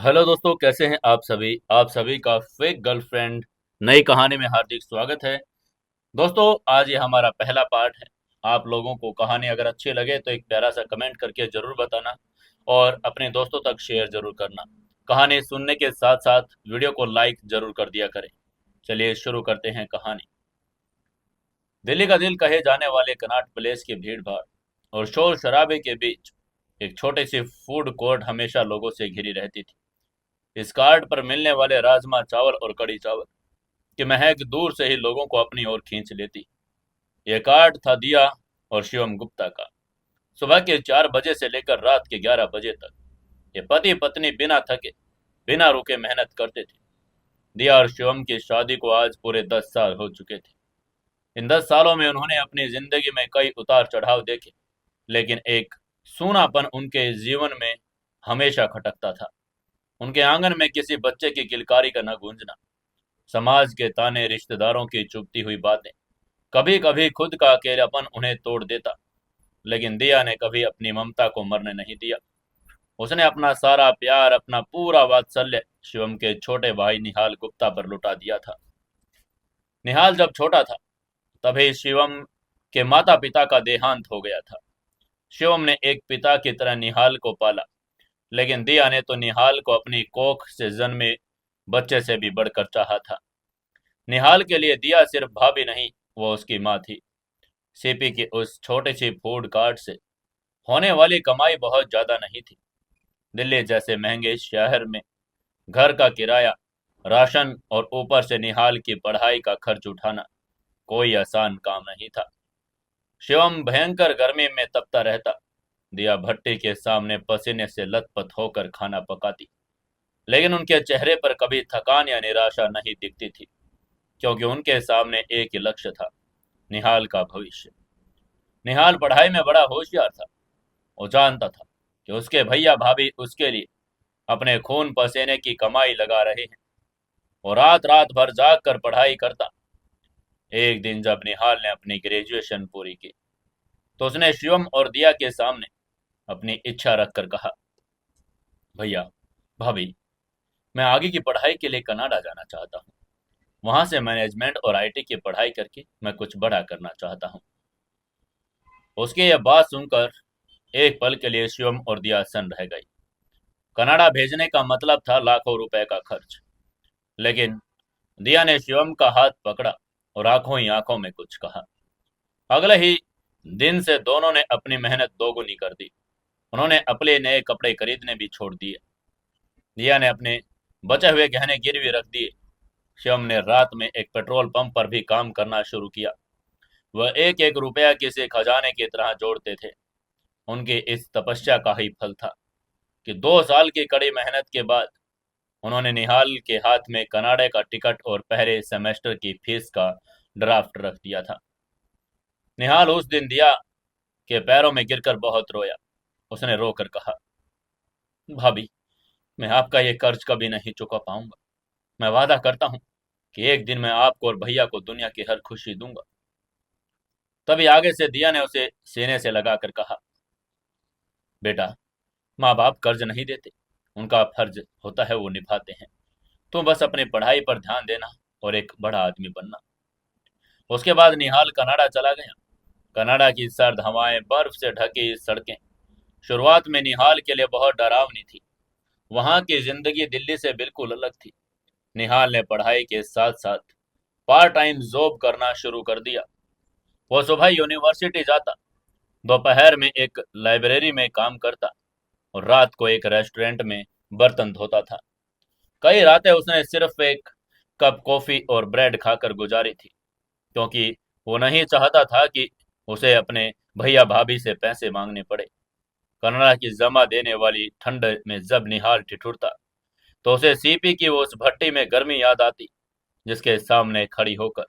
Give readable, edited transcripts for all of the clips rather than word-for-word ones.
Hello दोस्तों, कैसे हैं आप सभी का फेक गर्लफ्रेंड नई कहानी में हार्दिक स्वागत है। दोस्तों, आज ये हमारा पहला पार्ट है। आप लोगों को कहानी अगर अच्छी लगे तो एक प्यारा सा कमेंट करके जरूर बताना और अपने दोस्तों तक शेयर जरूर करना। कहानी सुनने के साथ साथ वीडियो को लाइक जरूर कर दिया करें। चलिए शुरू करते हैं कहानी। दिल्ली का दिल कहे जाने वाले कनॉट प्लेस की भीड़ भाड़ और शोर शराबे के बीच एक छोटी सी फूड कोर्ट हमेशा लोगों से घिरी रहती थी। इस कार्ड पर मिलने वाले राजमा चावल और कड़ी चावल की महक दूर से ही लोगों को अपनी ओर खींच लेती। यह कार्ड था दिया और शिवम गुप्ता का। सुबह के 4 बजे से लेकर रात के 11 बजे तक ये पति पत्नी बिना थके बिना रुके मेहनत करते थे। दिया और शिवम की शादी को आज पूरे 10 साल हो चुके थे। इन 10 सालों में उन्होंने अपनी जिंदगी में कई उतार चढ़ाव देखे, लेकिन एक सूनापन उनके जीवन में हमेशा खटकता था। उनके आंगन में किसी बच्चे की किलकारी का न गूंजना, समाज के ताने, रिश्तेदारों की चुभती हुई बातें, कभी कभी खुद का अकेलापन उन्हें तोड़ देता। लेकिन दिया ने कभी अपनी ममता को मरने नहीं दिया। उसने अपना सारा प्यार, अपना पूरा वात्सल्य शिवम के छोटे भाई निहाल गुप्ता पर लुटा दिया था। निहाल जब छोटा था तभी शिवम के माता पिता का देहांत हो गया था। शिवम ने एक पिता की तरह निहाल को पाला, लेकिन दिया ने तो निहाल को अपनी कोख से जन्मे बच्चे से भी बढ़कर चाहा था। निहाल के लिए दिया सिर्फ भाभी नहीं, वो उसकी माँ थी। सीपी की उस छोटी सी फूड कार्ट से होने वाली कमाई बहुत ज्यादा नहीं थी। दिल्ली जैसे महंगे शहर में घर का किराया, राशन और ऊपर से निहाल की पढ़ाई का खर्च उठाना कोई आसान काम नहीं था। शिवम भयंकर गर्मी में तपता रहता। दिया भट्टी के सामने पसीने से लथपथ होकर खाना पकाती, लेकिन उनके चेहरे पर कभी थकान या निराशा नहीं दिखती थी, क्योंकि उनके सामने एक ही लक्ष्य था, निहाल का भविष्य। निहाल पढ़ाई में बड़ा होशियार था। वो जानता था कि उसके भैया भाभी उसके लिए अपने खून पसीने की कमाई लगा रहे हैं। वो रात रात भर जाग कर पढ़ाई करता। एक दिन जब निहाल ने अपनी ग्रेजुएशन पूरी की तो उसने शिवम और दिया के सामने अपनी इच्छा रखकर कहा, भैया भाभी, मैं आगे की पढ़ाई के लिए कनाडा जाना चाहता हूँ। वहां से मैनेजमेंट और आईटी की पढ़ाई करके मैं कुछ बड़ा करना चाहता हूँ। उसकी यह बात सुनकर एक पल के लिए शिवम और दिया सन्न रह गई। कनाडा भेजने का मतलब था लाखों रुपए का खर्च। लेकिन दिया ने शिवम का हाथ पकड़ा और आंखों ही आंखों में कुछ कहा। अगले ही दिन से दोनों ने अपनी मेहनत दोगुनी कर दी। उन्होंने अपने नए कपड़े खरीदने भी छोड़ दिए। दिया ने अपने बचे हुए गहने गिरवी रख दिए। शिवम ने रात में एक पेट्रोल पंप पर भी काम करना शुरू किया। वह एक एक रुपया किसी खजाने की तरह जोड़ते थे। उनकी इस तपस्या का ही फल था कि 2 साल की कड़ी मेहनत के बाद उन्होंने निहाल के हाथ में कनाडा का टिकट और पहले सेमेस्टर की फीस का ड्राफ्ट रख दिया था। निहाल उस दिन दिया के पैरों में गिरकर बहुत रोया। उसने रोकर कहा, भाभी, मैं आपका ये कर्ज कभी नहीं चुका पाऊंगा। मैं वादा करता हूँ कि एक दिन मैं आपको और भैया को दुनिया की हर खुशी दूंगा। तभी आगे से दिया ने उसे सीने से लगाकर कहा, बेटा, माँ बाप कर्ज नहीं देते, उनका फर्ज होता है वो निभाते हैं। तुम बस अपनी पढ़ाई पर ध्यान देना और एक बड़ा आदमी बनना। उसके बाद निहाल कनाडा चला गया। कनाडा की सर्द हवाएं, बर्फ से ढकी सड़कें शुरुआत में निहाल के लिए बहुत डरावनी थी। वहां की जिंदगी दिल्ली से बिल्कुल अलग थी। निहाल ने पढ़ाई के साथ साथ पार्ट टाइम जॉब करना शुरू कर दिया। वो सुबह यूनिवर्सिटी जाता, दोपहर में एक लाइब्रेरी में काम करता और रात को एक रेस्टोरेंट में बर्तन धोता था। कई रातें उसने सिर्फ एक कप कॉफी और ब्रेड खाकर गुजारी थी, क्योंकि वो नहीं चाहता था कि उसे अपने भैया भाभी से पैसे मांगने पड़े। कनाडा की जमा देने वाली ठंड में जब निहाल ठिठुरता तो उसे सीपी की वो उस भट्टी में गर्मी याद आती, जिसके सामने खड़ी होकर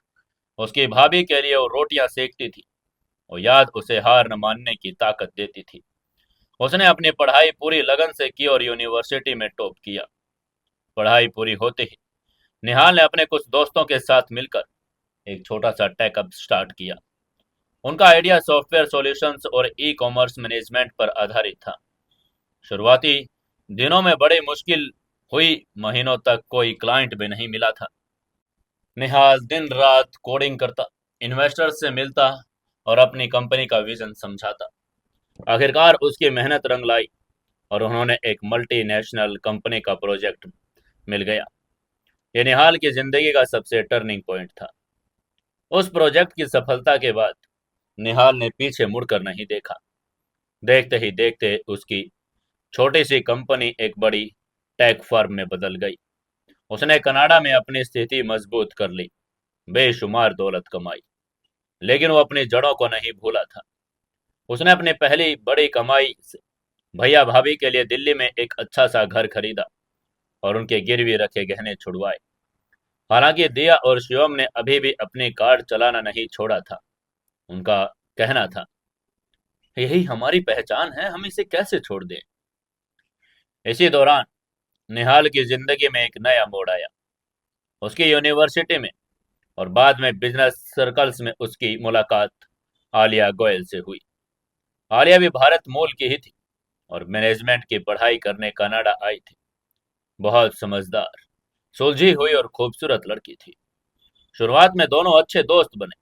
उसकी भाभी के लिए वो रोटियां सेकती थी। वो याद उसे हार न मानने की ताकत देती थी। उसने अपनी पढ़ाई पूरी लगन से की और यूनिवर्सिटी में टॉप किया। पढ़ाई पूरी होते ही निहाल ने अपने कुछ दोस्तों के साथ मिलकर एक छोटा सा टेक अप स्टार्ट किया। उनका आइडिया सॉफ्टवेयर सॉल्यूशंस और ई कॉमर्स मैनेजमेंट पर आधारित था। शुरुआती दिनों में बड़ी मुश्किल हुई महीनों तक कोई क्लाइंट भी नहीं मिला था। निहाल दिन रात कोडिंग करता, इन्वेस्टर्स से मिलता और अपनी कंपनी का विजन समझाता। आखिरकार उसकी मेहनत रंग लाई और उन्होंने एक मल्टीनेशनल कंपनी का प्रोजेक्ट मिल गया। ये निहाल की जिंदगी का सबसे टर्निंग पॉइंट था। उस प्रोजेक्ट की सफलता के बाद निहाल ने पीछे मुड़कर नहीं देखा। देखते ही देखते उसकी छोटी सी कंपनी एक बड़ी टेक फर्म में बदल गई। उसने कनाडा में अपनी स्थिति मजबूत कर ली, बेशुमार दौलत कमाई, लेकिन वो अपनी जड़ों को नहीं भूला था। उसने अपनी पहली बड़ी कमाई से भैया भाभी के लिए दिल्ली में एक अच्छा सा घर खरीदा और उनके गिरवी रखे गहने छुड़वाए। हालांकि दिया और शिवम ने अभी भी अपनी कार चलाना नहीं छोड़ा था। उनका कहना था, यही हमारी पहचान है, हम इसे कैसे छोड़ दें। इसी दौरान निहाल की जिंदगी में एक नया मोड़ आया। उसकी यूनिवर्सिटी में और बाद में बिजनेस सर्कल्स में उसकी मुलाकात आलिया गोयल से हुई। आलिया भी भारत मूल की ही थी और मैनेजमेंट की पढ़ाई करने कनाडा आई थी। बहुत समझदार, सुलझी हुई और खूबसूरत लड़की थी। शुरुआत में दोनों अच्छे दोस्त बने।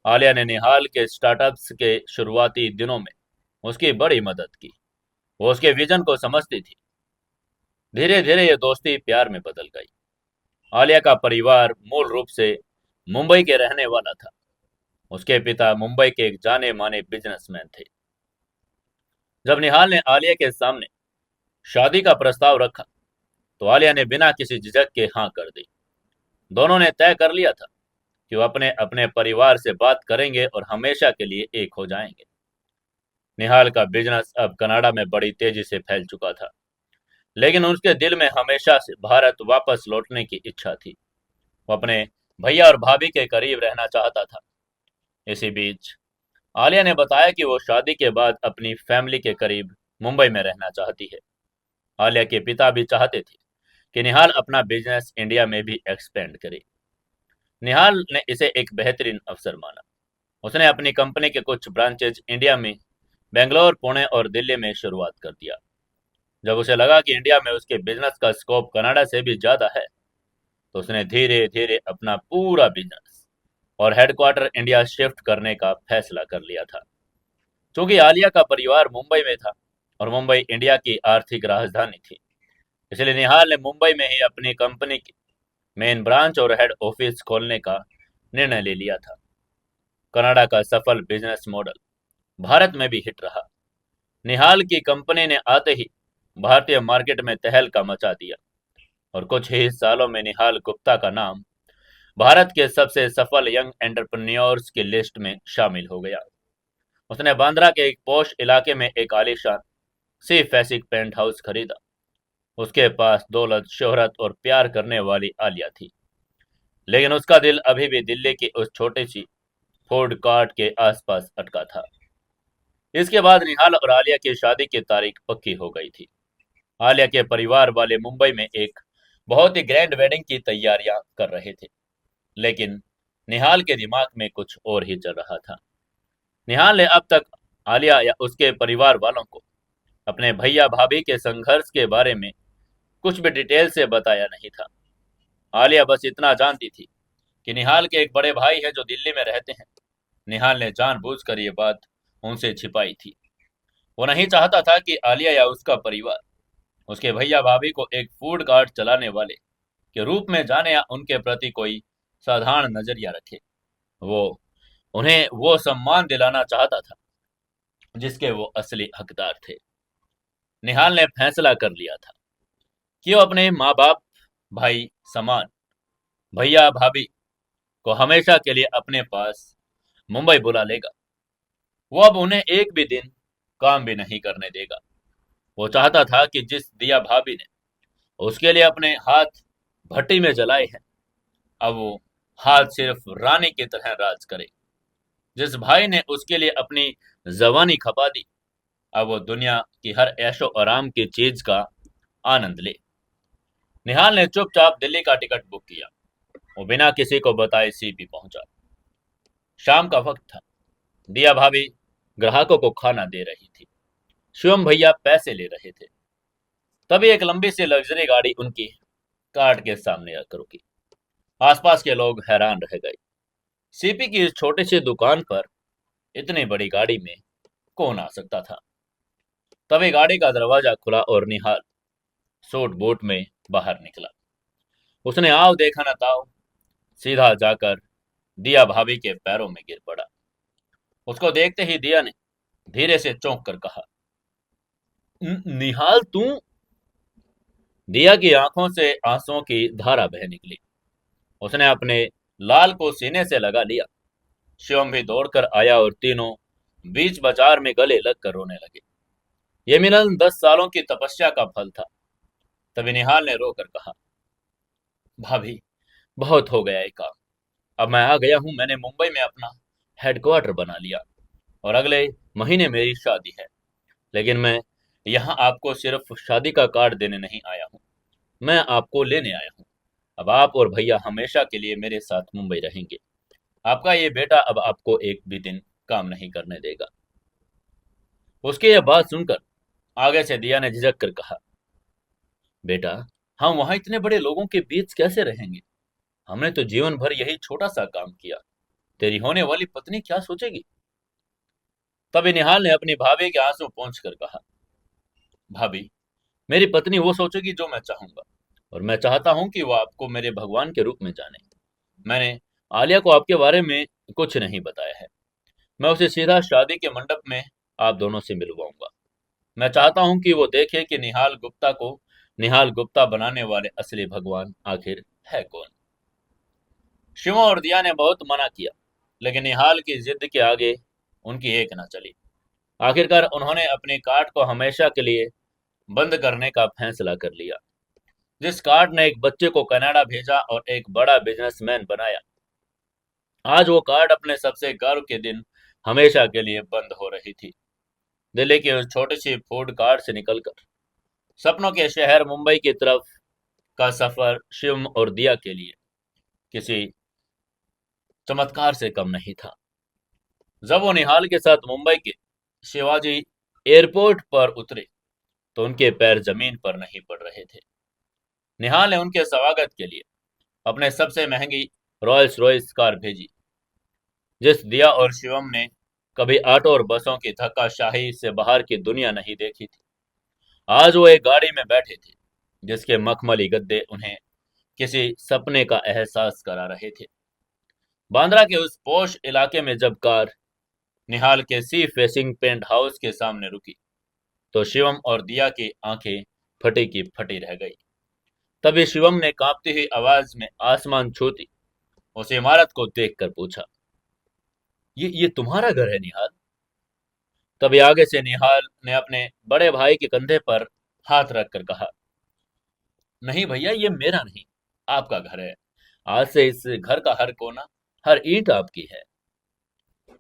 आलिया ने निहाल के स्टार्टअप्स के शुरुआती दिनों में उसकी बड़ी मदद की। वो उसके विजन को समझती थी। धीरे धीरे ये दोस्ती प्यार में बदल गई। आलिया का परिवार मूल रूप से मुंबई के रहने वाला था। उसके पिता मुंबई के एक जाने माने बिजनेसमैन थे। जब निहाल ने आलिया के सामने शादी का प्रस्ताव रखा तो आलिया ने बिना किसी झिझक के हाँ कर दी। दोनों ने तय कर लिया था कि वो अपने अपने परिवार से बात करेंगे और हमेशा के लिए एक हो जाएंगे। निहाल का बिजनेस अब कनाडा में बड़ी तेजी से फैल चुका था, लेकिन उसके दिल में हमेशा से भारत वापस लौटने की इच्छा थी। वो अपने भैया और भाभी के करीब रहना चाहता था। इसी बीच आलिया ने बताया कि वो शादी के बाद अपनी फैमिली के करीब मुंबई में रहना चाहती है। आलिया के पिता भी चाहते थे कि निहाल अपना बिजनेस इंडिया में भी एक्सपेंड करे। निहाल ने इसे एक बेहतरीन अवसर माना। उसने अपनी कंपनी के कुछ ब्रांचेज इंडिया में बेंगलोर, पुणे और दिल्ली में शुरुआत कर दिया। जब उसे लगा कि इंडिया में उसके बिजनेस का स्कोप कनाडा से भी ज्यादा है, तो उसने धीरे धीरे अपना पूरा बिजनेस और हेडक्वार्टर इंडिया शिफ्ट करने का फैसला कर लिया था। क्योंकि आलिया का परिवार मुंबई में था और मुंबई इंडिया की आर्थिक राजधानी थी, इसलिए निहाल ने मुंबई में ही अपनी कंपनी की मेन ब्रांच और हेड ऑफिस खोलने का निर्णय ले लिया था। कनाडा का सफल बिजनेस मॉडल भारत में भी हिट रहा। निहाल की कंपनी ने आते ही भारतीय मार्केट में तहलका मचा दिया और कुछ ही सालों में निहाल गुप्ता का नाम भारत के सबसे सफल यंग एंटरप्रेन्योर्स की लिस्ट में शामिल हो गया। उसने बांद्रा के एक पॉश इलाके में एक आलीशान सी फैसिक पेंट हाउस खरीदा। उसके पास दौलत, शोहरत और प्यार करने वाली आलिया थी, लेकिन उसका दिल अभी भी दिल्ली की उस छोटी सी फूड कार्ट के आसपास अटका था। इसके बाद निहाल और आलिया की शादी की तारीख पक्की हो गई थी। आलिया के परिवार वाले मुंबई में एक बहुत ही ग्रैंड वेडिंग की तैयारियां कर रहे थे, लेकिन निहाल के दिमाग में कुछ और ही चल रहा था। निहाल ने अब तक आलिया या उसके परिवार वालों को अपने भैया भाभी के संघर्ष के बारे में कुछ भी डिटेल से बताया नहीं था। आलिया बस इतना जानती थी कि निहाल के एक बड़े भाई है जो दिल्ली में रहते हैं। निहाल ने जानबूझकर ये बात उनसे छिपाई थी। वो नहीं चाहता था कि आलिया या उसका परिवार उसके भैया भाभी को एक फूड कार्ट चलाने वाले के रूप में जाने या उनके प्रति कोई साधारण नजरिया रखे। वो उन्हें वो सम्मान दिलाना चाहता था जिसके वो असली हकदार थे। निहाल ने फैसला कर लिया था कि वो अपने माँ बाप, भाई समान भैया भाभी को हमेशा के लिए अपने पास मुंबई बुला लेगा। वो अब उन्हें एक भी दिन काम भी नहीं करने देगा। वो चाहता था कि जिस दिया भाभी ने उसके लिए अपने हाथ भट्टी में जलाए हैं, अब वो हाथ सिर्फ रानी की तरह राज करे। जिस भाई ने उसके लिए अपनी जवानी खपा दी, अब वो दुनिया की हर ऐशो आराम की चीज का आनंद ले। निहाल ने चुपचाप दिल्ली का टिकट बुक किया। वो बिना किसी को बताए सीपी पहुंचा। शाम का वक्त था। दिया भाभी ग्राहकों को खाना दे रही थी। शिवम भैया पैसे ले रहे थे। तभी एक लंबी सी लग्जरी गाड़ी उनकी कार्ट के सामने आकर रुकी। आसपास के लोग हैरान रह गए। सीपी की इस छोटी सी दुकान पर इतनी बड़ी गाड़ी में कौन आ सकता था। तभी गाड़ी का दरवाजा खुला और निहाल सूट बूट में बाहर निकला। उसने आओ देखा न ताओ सीधा जाकर दिया भाभी के पैरों में गिर पड़ा। उसको देखते ही दिया ने धीरे से चौंक कर कहा, निहाल तू?" दिया की आंखों से आंसुओं की धारा बह निकली। उसने अपने लाल को सीने से लगा लिया। शिवम भी दौड़कर आया और तीनों बीच बाजार में गले लगकर रोने लगे। ये मिलन 10 सालों की तपस्या का फल था। तभी निहाल ने रोकर कहा, भाभी, बहुत हो गया ये काम। अब मैं आ गया हूं। मैंने मुंबई में अपना हेडक्वार्टर बना लिया और अगले महीने मेरी शादी है। लेकिन मैं यहाँ आपको सिर्फ शादी का कार्ड देने नहीं आया हूँ, मैं आपको लेने आया हूँ। अब आप और भैया हमेशा के लिए मेरे साथ मुंबई रहेंगे। आपका ये बेटा अब आपको एक भी दिन काम नहीं करने देगा। उसकी यह बात सुनकर आगे से दिया ने झिझक कर कहा, बेटा, हम वहां इतने बड़े लोगों के बीच कैसे रहेंगे? हमने तो जीवन भर यही छोटा सा काम किया। तेरी होने वाली पत्नी क्या सोचेगी? तभी निहाल ने अपनी भाभी के आंसू पोंछ कर कहा, भाभी, मेरी पत्नी वो सोचेगी जो मैं चाहूंगा, और मैं चाहता हूं कि वो आपको मेरे भगवान के रूप में जाने। मैंने आलिया को आपके बारे में कुछ नहीं बताया है। मैं उसे सीधा शादी के मंडप में आप दोनों से मिलवाऊंगा। मैं चाहता हूं कि वो देखे कि निहाल गुप्ता को निहाल गुप्ता बनाने वाले असली भगवान आखिर है कौन। शिवम और दिया ने बहुत मना किया, लेकिन निहाल की जिद के आगे उनकी एक न चली। आखिरकार उन्होंने अपनी कार्ड को हमेशा के लिए बंद करने का फैसला कर लिया। जिस कार्ड ने एक बच्चे को कनाडा भेजा और एक बड़ा बिजनेसमैन बनाया, आज वो कार्ड अपने सबसे गर्व के दिन हमेशा के लिए बंद हो रही थी। दिल्ली की उस छोटी सी फूड कार्ट से निकलकर सपनों के शहर मुंबई की तरफ का सफर शिवम और दिया के लिए किसी चमत्कार से कम नहीं था। जब वो निहाल के साथ मुंबई के शिवाजी एयरपोर्ट पर उतरे तो उनके पैर जमीन पर नहीं पड़ रहे थे। निहाल ने उनके स्वागत के लिए अपने सबसे महंगी रॉयल्स रॉयस कार भेजी, जिस दिया और शिवम ने कभी ऑटो और बसों की धक्काशाही से बाहर की दुनिया नहीं देखी थी। आज वो एक गाड़ी में बैठे थे जिसके मखमली गद्दे उन्हें किसी सपने का एहसास करा रहे थे। बांद्रा के उस पोश इलाके में जब कार निहाल के सी फेसिंग पेंट हाउस के सामने रुकी तो शिवम और दिया की आंखें फटी की फटी रह गई। तभी शिवम ने कांपती हुई आवाज में आसमान छूती उस इमारत को देखकर पूछा, ये तुम्हारा घर है निहाल? तभी आगे से निहाल ने अपने बड़े भाई के कंधे पर हाथ रखकर कहा, नहीं भैया, ये मेरा नहीं, आपका घर है। आज से इस घर का हर कोना, हर ईंट आपकी है।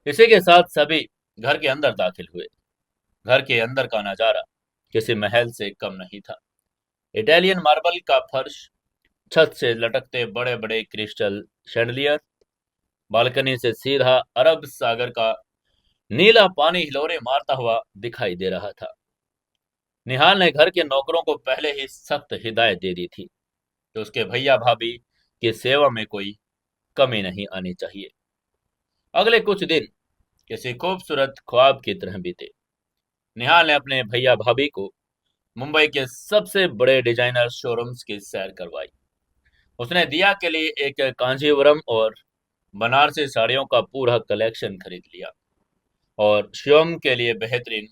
इसी के साथ सभी घर के अंदर दाखिल हुए। घर के अंदर का नजारा किसी महल से कम नहीं था। इटालियन मार्बल का फर्श, छत से लटकते बड़े बड़े क्रिस्टल शैंडलियर, बालकनी से सीधा अरब सागर का नीला पानी हिलोरे मारता हुआ दिखाई दे रहा था। निहाल ने घर के नौकरों को पहले ही सख्त हिदायत दे दी थी कि उसके भैया भाभी की सेवा में कोई कमी नहीं आनी चाहिए। अगले कुछ दिन किसी खूबसूरत ख्वाब की तरह बीते। निहाल ने अपने भैया भाभी को मुंबई के सबसे बड़े डिजाइनर शोरूम्स की सैर करवाई। उसने दिया के लिए एक कांजीवरम और बनारसी साड़ियों का पूरा कलेक्शन खरीद लिया और शिवम के लिए बेहतरीन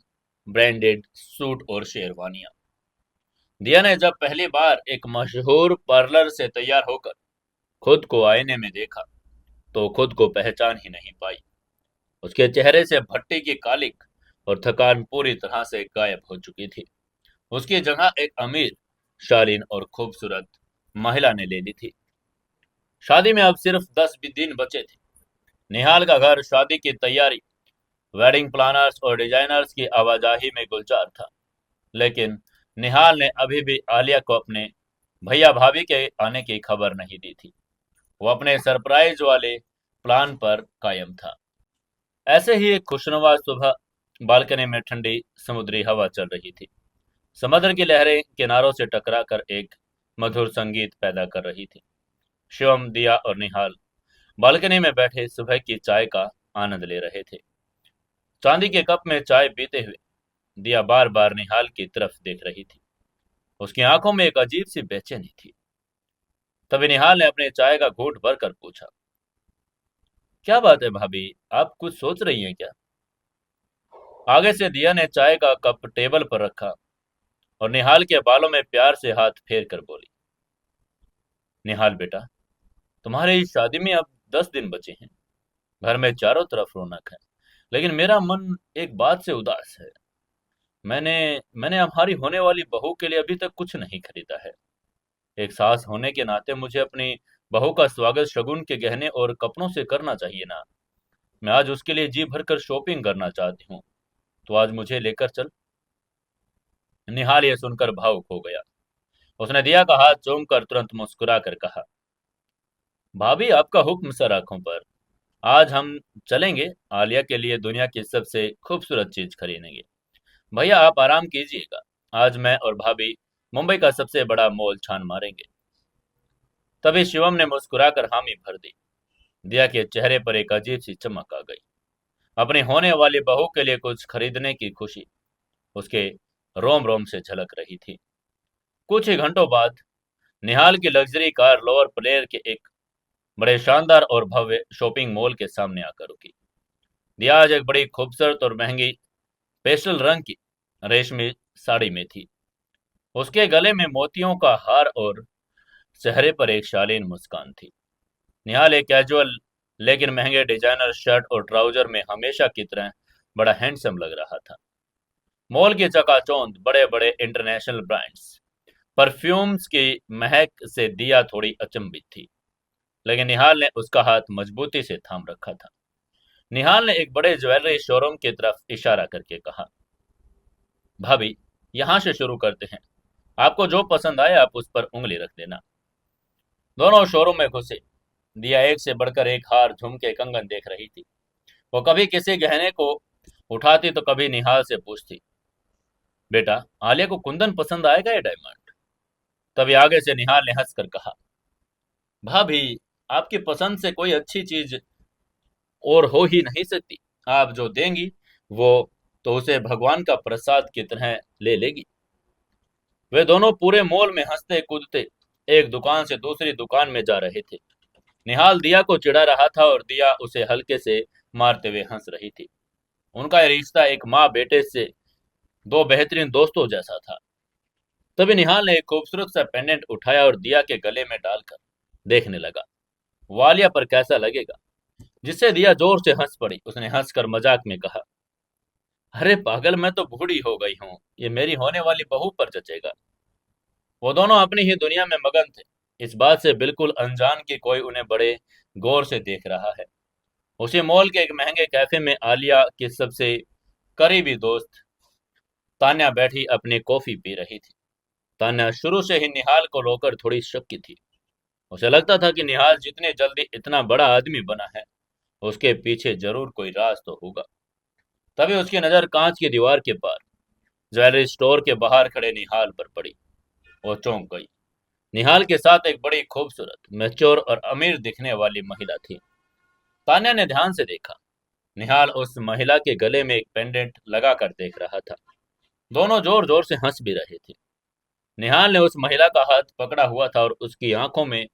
ब्रांडेड सूट और शेरवानियां। दिया ने जब पहली बार एक मशहूर पार्लर से तैयार होकर खुद को आईने में देखा तो खुद को पहचान ही नहीं पाई। उसके चेहरे से भट्टी की कालिक और थकान पूरी तरह से गायब हो चुकी थी। उसकी जगह एक अमीर, शालीन और खूबसूरत महिला ने ले ली थी। शादी में अब सिर्फ 10 भी दिन बचे थे। निहाल का घर शादी की तैयारी, वेडिंग प्लानर्स और डिजाइनर्स की आवाजाही में गुलजार था। लेकिन निहाल ने अभी भी आलिया को अपने भैया भाभी के आने की खबर नहीं दी थी। वो अपने सरप्राइज वाले प्लान पर कायम था। ऐसे ही एक खुशनुमा सुबह बालकनी में ठंडी समुद्री हवा चल रही थी। समुद्र की लहरें किनारों से टकरा कर एक मधुर संगीत पैदा कर रही थी। शिवम, दिया और निहाल बालकनी में बैठे सुबह की चाय का आनंद ले रहे थे। चांदी के कप में चाय पीते हुए दिया बार बार निहाल की तरफ देख रही थी। उसकी आंखों में एक अजीब सी बेचैनी थी। तभी निहाल ने अपने चाय का घूंट भरकर पूछा, क्या बात है भाभी, आप कुछ सोच रही हैं क्या? आगे से दिया ने चाय का कप टेबल पर रखा और निहाल के बालों में प्यार से हाथ फेर कर बोली, निहाल बेटा, तुम्हारी इस शादी में अब 10 दिन बचे हैं। घर में चारों तरफ रौनक है, लेकिन मेरा मन एक बात से उदास है। मैंने मैंने हमारी होने वाली बहू के लिए अभी तक कुछ नहीं खरीदा है। एक सास होने के नाते मुझे अपनी बहू का स्वागत शगुन के गहने और कपड़ों से करना चाहिए ना। मैं आज उसके लिए जी भरकर शॉपिंग करना चाहती हूँ, तो आज मुझे लेकर चल। निहाल ये सुनकर भावुक हो गया। उसने दिया का हाथ चूम कर तुरंत मुस्कुरा कर कहा, भाभी आपका हुक्म सर आंखों पर। आज हम चलेंगे, आलिया के लिए दुनिया की सबसे खूबसूरत चीज खरीदेंगे। भैया आप आराम कीजिएगा, आज मैं और भाभी मुंबई का सबसे बड़ा मॉल छान मारेंगे। तभी शिवम ने मुस्कुराकर हामी भर दी। दिया के चेहरे पर एक अजीब सी चमक आ गई। अपनी होने वाली बहू के लिए कुछ खरीदने की खुशी उसके रोम रोम से झलक रही थी। कुछ ही घंटों बाद निहाल की लग्जरी कार लोअर प्लेयर के एक बड़े शानदार और भव्य शॉपिंग मॉल के सामने आकर रुकी। दिया आज एक बड़ी खूबसूरत और महंगी पेस्टल रंग की रेशमी साड़ी में थी। उसके गले में मोतियों का हार और चेहरे पर एक शालीन मुस्कान थी। निहाल एक कैजुअल लेकिन महंगे डिजाइनर शर्ट और ट्राउजर में हमेशा की तरह बड़ा हैंडसम लग रहा था। मॉल की चकाचौंध बड़े बड़े इंटरनेशनल ब्रांड्स परफ्यूम्स की महक से दिया थोड़ी अचंभित थी, लेकिन निहाल ने उसका हाथ मजबूती से थाम रखा था। निहाल ने एक बड़े ज्वेलरी शोरूम की तरफ इशारा करके कहा, भाभी यहाँ से शुरू करते हैं, आपको जो पसंद आए आप उस पर उंगली रख देना। दोनों शोरूम में घुसे। दिया एक से बढ़कर एक हार, झुमके, कंगन देख रही थी। वो कभी किसी गहने को उठाती तो कभी निहाल से पूछती, बेटा आलिया को कुंदन पसंद आएगा या डायमंड? तभी आगे से निहाल ने हंसकर कहा, भाभी आपकी पसंद से कोई अच्छी चीज और हो ही नहीं सकती। आप जो देंगी वो तो उसे भगवान का प्रसाद की तरह ले लेगी। वे दोनों पूरे मॉल में हंसते कूदते एक दुकान से दूसरी दुकान में जा रहे थे। निहाल दिया को चिढ़ा रहा था और दिया उसे हल्के से मारते हुए हंस रही थी। उनका ये रिश्ता एक माँ बेटे से दो बेहतरीन दोस्तों जैसा था। तभी निहाल ने एक खूबसूरत सा पेंडेंट उठाया और दिया के गले में डालकर देखने लगा, वालिया पर कैसा लगेगा। जिससे दिया जोर से हंस पड़ी। उसने हंसकर मजाक में कहा, अरे पागल, मैं तो बूढ़ी हो गई हूँ, ये मेरी होने वाली बहू पर जचेगा। वो दोनों अपनी ही दुनिया में मगन थे, इस बात से बिल्कुल अनजान कि कोई उन्हें बड़े गौर से देख रहा है। उसी मॉल के एक महंगे कैफे में आलिया की सबसे करीबी दोस्त तान्या बैठी अपनी कॉफी पी रही थी। तान्या शुरू से ही निहाल को रोकर थोड़ी शक्की थी। उसे लगता था कि निहाल जितने जल्दी इतना बड़ा आदमी बना है, उसके पीछे जरूर कोई राज तो होगा। तभी उसकी नजर कांच की दीवार के पार ज्वेलरी स्टोर के बाहर खड़े निहाल पर पड़ी। वो चौंक गई। निहाल के साथ एक बड़ी खूबसूरत, मैच्योर और अमीर दिखने वाली महिला थी। तान्या ने ध्यान से देखा। निहाल उस महिला के गले में एक पेंडेंट लगा कर देख रहा था। दोनों जोर जोर से हंस भी रहे थे। निहाल ने उस महिला का हाथ पकड़ा हुआ था और उसकी आंखों में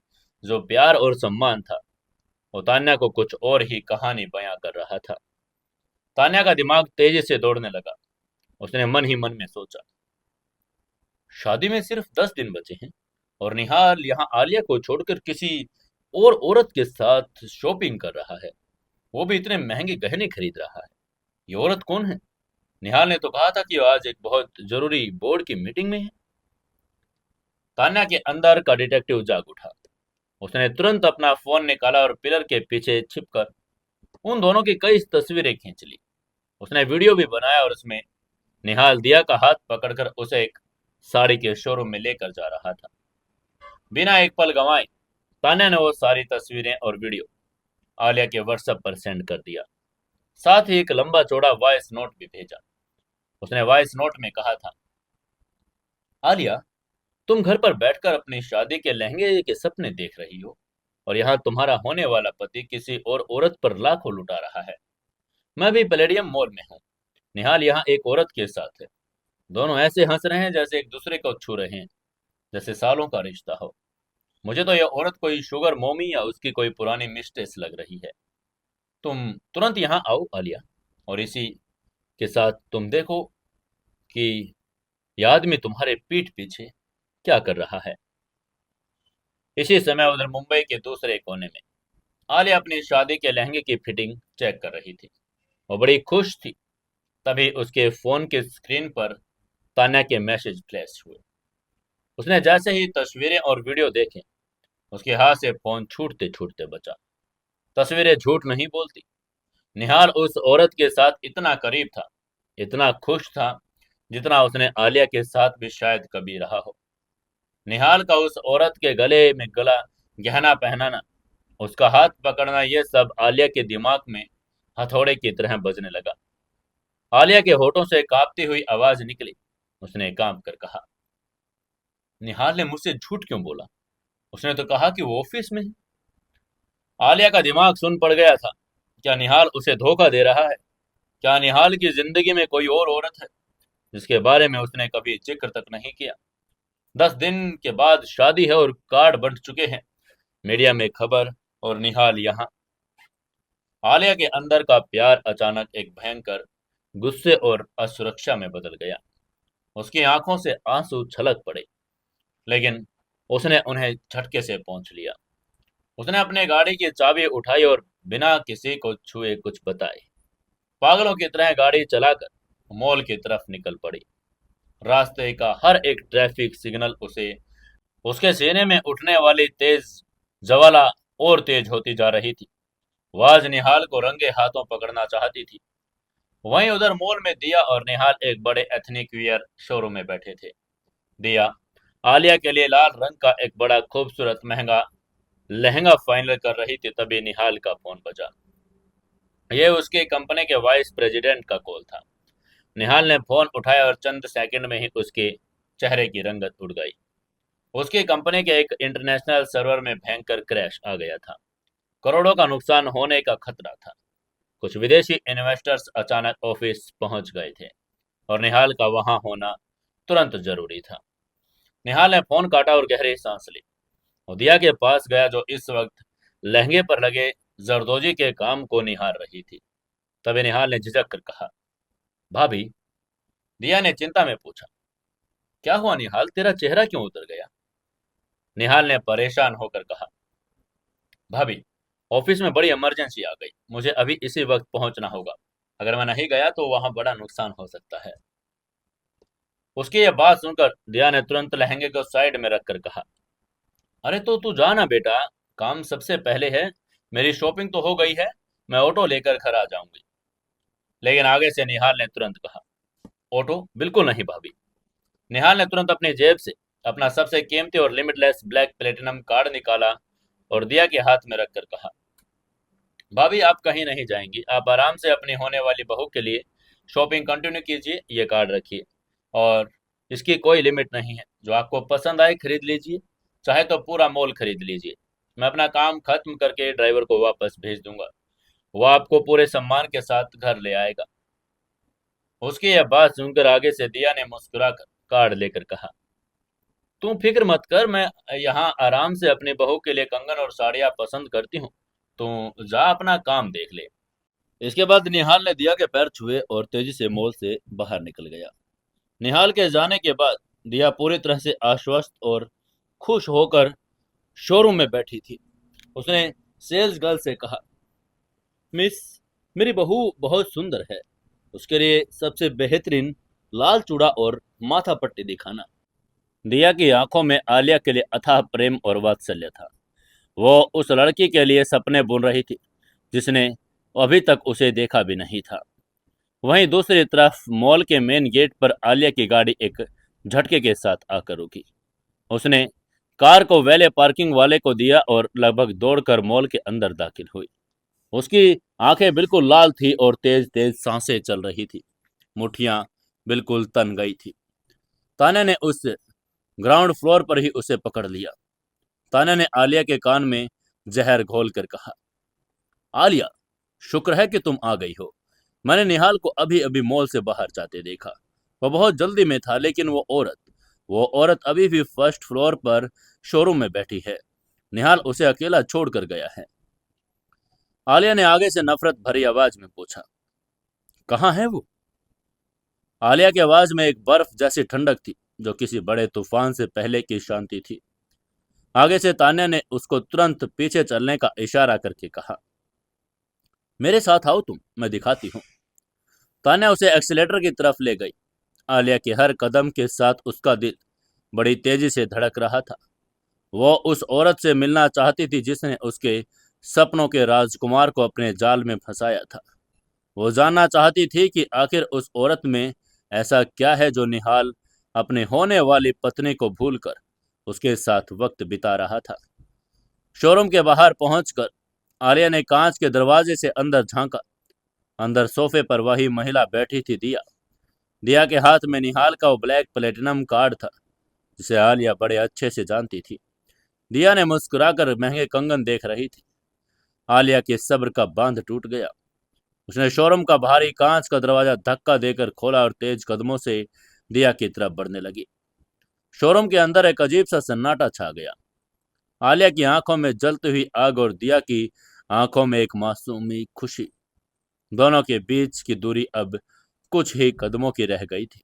जो प्यार और सम्मान था, वो तान्या को कुछ और ही कहानी बयां कर रहा था। तान्या का दिमाग तेजी से दौड़ने लगा। उसने मन ही मन में सोचा, शादी में सिर्फ 10 दिन बचे हैं और निहाल यहाँ आलिया को छोड़कर किसी और औरत के साथ शॉपिंग कर रहा है, वो भी इतने महंगे गहने खरीद रहा है। ये औरत कौन है? निहाल ने तो कहा था कि वो आज एक बहुत जरूरी बोर्ड की मीटिंग में है। तान्या के अंदर का डिटेक्टिव जाग उठा। उसने तुरंत अपना फोन निकाला और पिलर के पीछे छिपकर उन दोनों की कई तस्वीरें खींच ली। उसने वीडियो भी बनाया और उसमें निहाल दिया का हाथ पकड़कर उसे एक साड़ी के शोरूम में लेकर जा रहा था। बिना एक पल गंवाए तान्या ने वो सारी तस्वीरें और वीडियो आलिया के व्हाट्सएप पर सेंड कर दिया। साथ ही एक लंबा चौड़ा वॉइस नोट भी भेजा। उसने वॉइस नोट में कहा था, आलिया, तुम घर पर बैठकर अपनी शादी के लहंगे के सपने देख रही हो और यहाँ तुम्हारा होने वाला पति किसी और औरत पर लाखों लुटा रहा है। मैं भी पैलेडियम मॉल में हूँ। निहाल यहाँ एक औरत के साथ है। दोनों ऐसे हंस रहे हैं जैसे एक दूसरे को छू रहे हैं, जैसे सालों का रिश्ता हो। मुझे तो यह औरत कोई शुगर मोमी या उसकी कोई पुरानी मिस्ट्रेस लग रही है। तुम तुरंत यहाँ आओ आलिया, और इसी के साथ तुम देखो कि यह आदमी तुम्हारे पीठ पीछे क्या कर रहा है। इसी समय उधर मुंबई के दूसरे कोने में आलिया अपनी शादी के लहंगे की फिटिंग चेक कर रही थी। वो बड़ी खुश थी। तभी उसके फोन की स्क्रीन पर तान्या के मैसेज फ्लैश हुए। उसने जैसे ही तस्वीरें और वीडियो देखे, उसके हाथ से फोन छूटते छूटते बचा। तस्वीरें झूठ नहीं बोलती। निहाल उस औरत के साथ इतना करीब था, इतना खुश था, जितना उसने आलिया के साथ भी शायद कभी रहा हो। निहाल का उस औरत के गले में गला, गहना पहनाना, उसका हाथ पकड़ना, ये सब आलिया के दिमाग में हथौड़े की तरह बजने लगा। आलिया के होठों से कांपती हुई आवाज निकली। उसने कांप कर कहा, निहाल ने मुझसे झूठ क्यों बोला? उसने तो कहा कि वो ऑफिस में है। आलिया का दिमाग सुन पड़ गया था। क्या निहाल उसे धोखा दे रहा है? क्या निहाल की जिंदगी में कोई और औरत है जिसके बारे में उसने कभी जिक्र तक नहीं किया? 10 दिन के बाद शादी है और कार्ड बंट चुके हैं, मीडिया में खबर, और निहाल यहाँ। आलिया के अंदर का प्यार अचानक एक भयंकर गुस्से और असुरक्षा में बदल गया। उसकी आंखों से आंसू छलक पड़े, लेकिन उसने उन्हें झटके से पोंछ लिया। उसने अपने गाड़ी की चाबी उठाई और बिना किसी को छुए कुछ बताए पागलों की तरह गाड़ी चलाकर मॉल की तरफ निकल पड़ी। रास्ते का हर एक ट्रैफिक सिग्नल उसे उसके सीने में उठने वाली तेज ज्वाला और तेज होती जा रही थी। वह आज निहाल को रंगे हाथों पकड़ना चाहती थी। वहीं उधर मॉल में दिया और निहाल एक बड़े एथनिक वियर शोरूम में बैठे थे। दिया आलिया के लिए लाल रंग का एक बड़ा खूबसूरत महंगा लहंगा फाइनल कर रही थी। तभी निहाल का फोन बजा। यह उसकी कंपनी के वाइस प्रेसिडेंट का कॉल था। निहाल ने फोन उठाया और चंद सेकंड में ही उसके चेहरे की रंगत उड़ गई। उसकी कंपनी के एक इंटरनेशनल सर्वर में भयंकर क्रैश आ गया था। करोड़ों का नुकसान होने का खतरा था। कुछ विदेशी इन्वेस्टर्स अचानक ऑफिस पहुंच गए थे और निहाल का वहां होना तुरंत जरूरी था। निहाल ने फोन काटा और गहरी सांस ली। वो दिया के पास गया, जो इस वक्त लहंगे पर लगे जरदोजी के काम को निहार रही थी। तभी निहाल ने झिझक कर कहा, भाभी। दिया ने चिंता में पूछा, क्या हुआ निहाल, तेरा चेहरा क्यों उतर गया? निहाल ने परेशान होकर कहा, भाभी, ऑफिस में बड़ी इमरजेंसी आ गई, मुझे अभी इसी वक्त पहुंचना होगा। अगर मैं नहीं गया तो वहां बड़ा नुकसान हो सकता है। उसकी यह बात सुनकर दिया ने तुरंत लहंगे को साइड में रखकर कहा, अरे तो तू जा ना बेटा, काम सबसे पहले है। मेरी शॉपिंग तो हो गई है, मैं ऑटो लेकर घर आ जाऊंगी। लेकिन आगे से निहाल ने तुरंत कहा, ऑटो बिल्कुल नहीं भाभी। निहाल ने तुरंत अपनी जेब से अपना सबसे कीमती और लिमिटलेस ब्लैक प्लेटिनम कार्ड निकाला और दिया के हाथ में रखकर कहा, भाभी आप कहीं नहीं जाएंगी, आप आराम से अपनी होने वाली बहू के लिए शॉपिंग कंटिन्यू कीजिए। ये कार्ड रखिए और इसकी कोई लिमिट नहीं है। जो आपको पसंद आए खरीद लीजिए, चाहे तो पूरा मॉल खरीद लीजिए। मैं अपना काम खत्म करके ड्राइवर को वापस भेज दूंगा, वो आपको पूरे सम्मान के साथ घर ले आएगा। उसकी यह बात सुनकर आगे से दिया ने मुस्कुराकर कार्ड लेकर कहा, तुम फिक्र मत कर, मैं यहाँ आराम से अपनी बहू के लिए कंगन और साड़ियाँ पसंद करती हूँ। तू जा अपना काम देख ले। इसके बाद निहाल ने दिया के पैर छुए और तेजी से मॉल से बाहर निकल गया। निहाल के जाने के बाद दिया पूरी तरह से आश्वस्त और खुश होकर शोरूम में बैठी थी। उसने सेल्स गर्ल से कहा, मिस, मेरी बहू बहुत सुंदर है, उसके लिए सबसे बेहतरीन लाल चूड़ा और माथा पट्टी दिखाना। दिया की आंखों में आलिया के लिए अथाह प्रेम और वात्सल्य था। वो उस लड़की के लिए सपने बुन रही थी जिसने अभी तक उसे देखा भी नहीं था। वहीं दूसरी तरफ मॉल के मेन गेट पर आलिया की गाड़ी एक झटके के साथ आकर रुकी। उसने कार को वैले पार्किंग वाले को दिया और लगभग दौड़कर मॉल के अंदर दाखिल हुई। उसकी आंखें बिल्कुल लाल थी और तेज तेज सांसें चल रही थी। मुठियां बिल्कुल तन गई थी। तान्या ने उस ग्राउंड फ्लोर पर ही उसे पकड़ लिया। तान्या ने आलिया के कान में जहर घोल कर कहा, आलिया, शुक्र है कि तुम आ गई हो। मैंने निहाल को अभी अभी मॉल से बाहर जाते देखा। वह बहुत जल्दी में था, लेकिन वो औरत अभी भी फर्स्ट फ्लोर पर शोरूम में बैठी है। निहाल उसे अकेला छोड़कर गया है। आलिया ने आगे से नफरत भरी आवाज में पूछा, कहाँ है वो? आलिया की आवाज में एक बर्फ जैसी ठंडक थी, जो किसी बड़े तूफान से पहले की शांति थी। आगे से तान्या ने उसको तुरंत पीछे चलने का इशारा करके कहा, मेरे साथ आओ तुम, मैं दिखाती हूँ। तान्या उसे एक्सीलेटर की तरफ ले गई। आलिया के हर कदम के साथ उसका दिल बड़ी तेजी से धड़क रहा था। वो उस औरत से मिलना चाहती थी जिसने उसके सपनों के राजकुमार को अपने जाल में फंसाया था। वो जानना चाहती थी कि आखिर उस औरत में ऐसा क्या है जो निहाल अपने होने वाली पत्नी को भूलकर उसके साथ वक्त बिता रहा था। शोरूम के बाहर पहुंचकर आलिया ने कांच के दरवाजे से अंदर झांका। अंदर सोफे पर वही महिला बैठी थी, दिया। दिया के हाथ में निहाल का वो ब्लैक प्लेटिनम कार्ड था, जिसे आलिया बड़े अच्छे से जानती थी। दिया ने मुस्कुराकर महंगे कंगन देख रही थी। आलिया के सब्र का बांध टूट गया। उसने शोरूम का भारी कांच का दरवाजा धक्का देकर खोला और तेज कदमों से दिया की तरफ बढ़ने लगी। शोरूम के अंदर एक अजीब सा सन्नाटा छा गया। आलिया की आंखों में जलती हुई आग और दिया की आंखों में एक मासूमी खुशी। दोनों के बीच की दूरी अब कुछ ही कदमों की रह गई थी,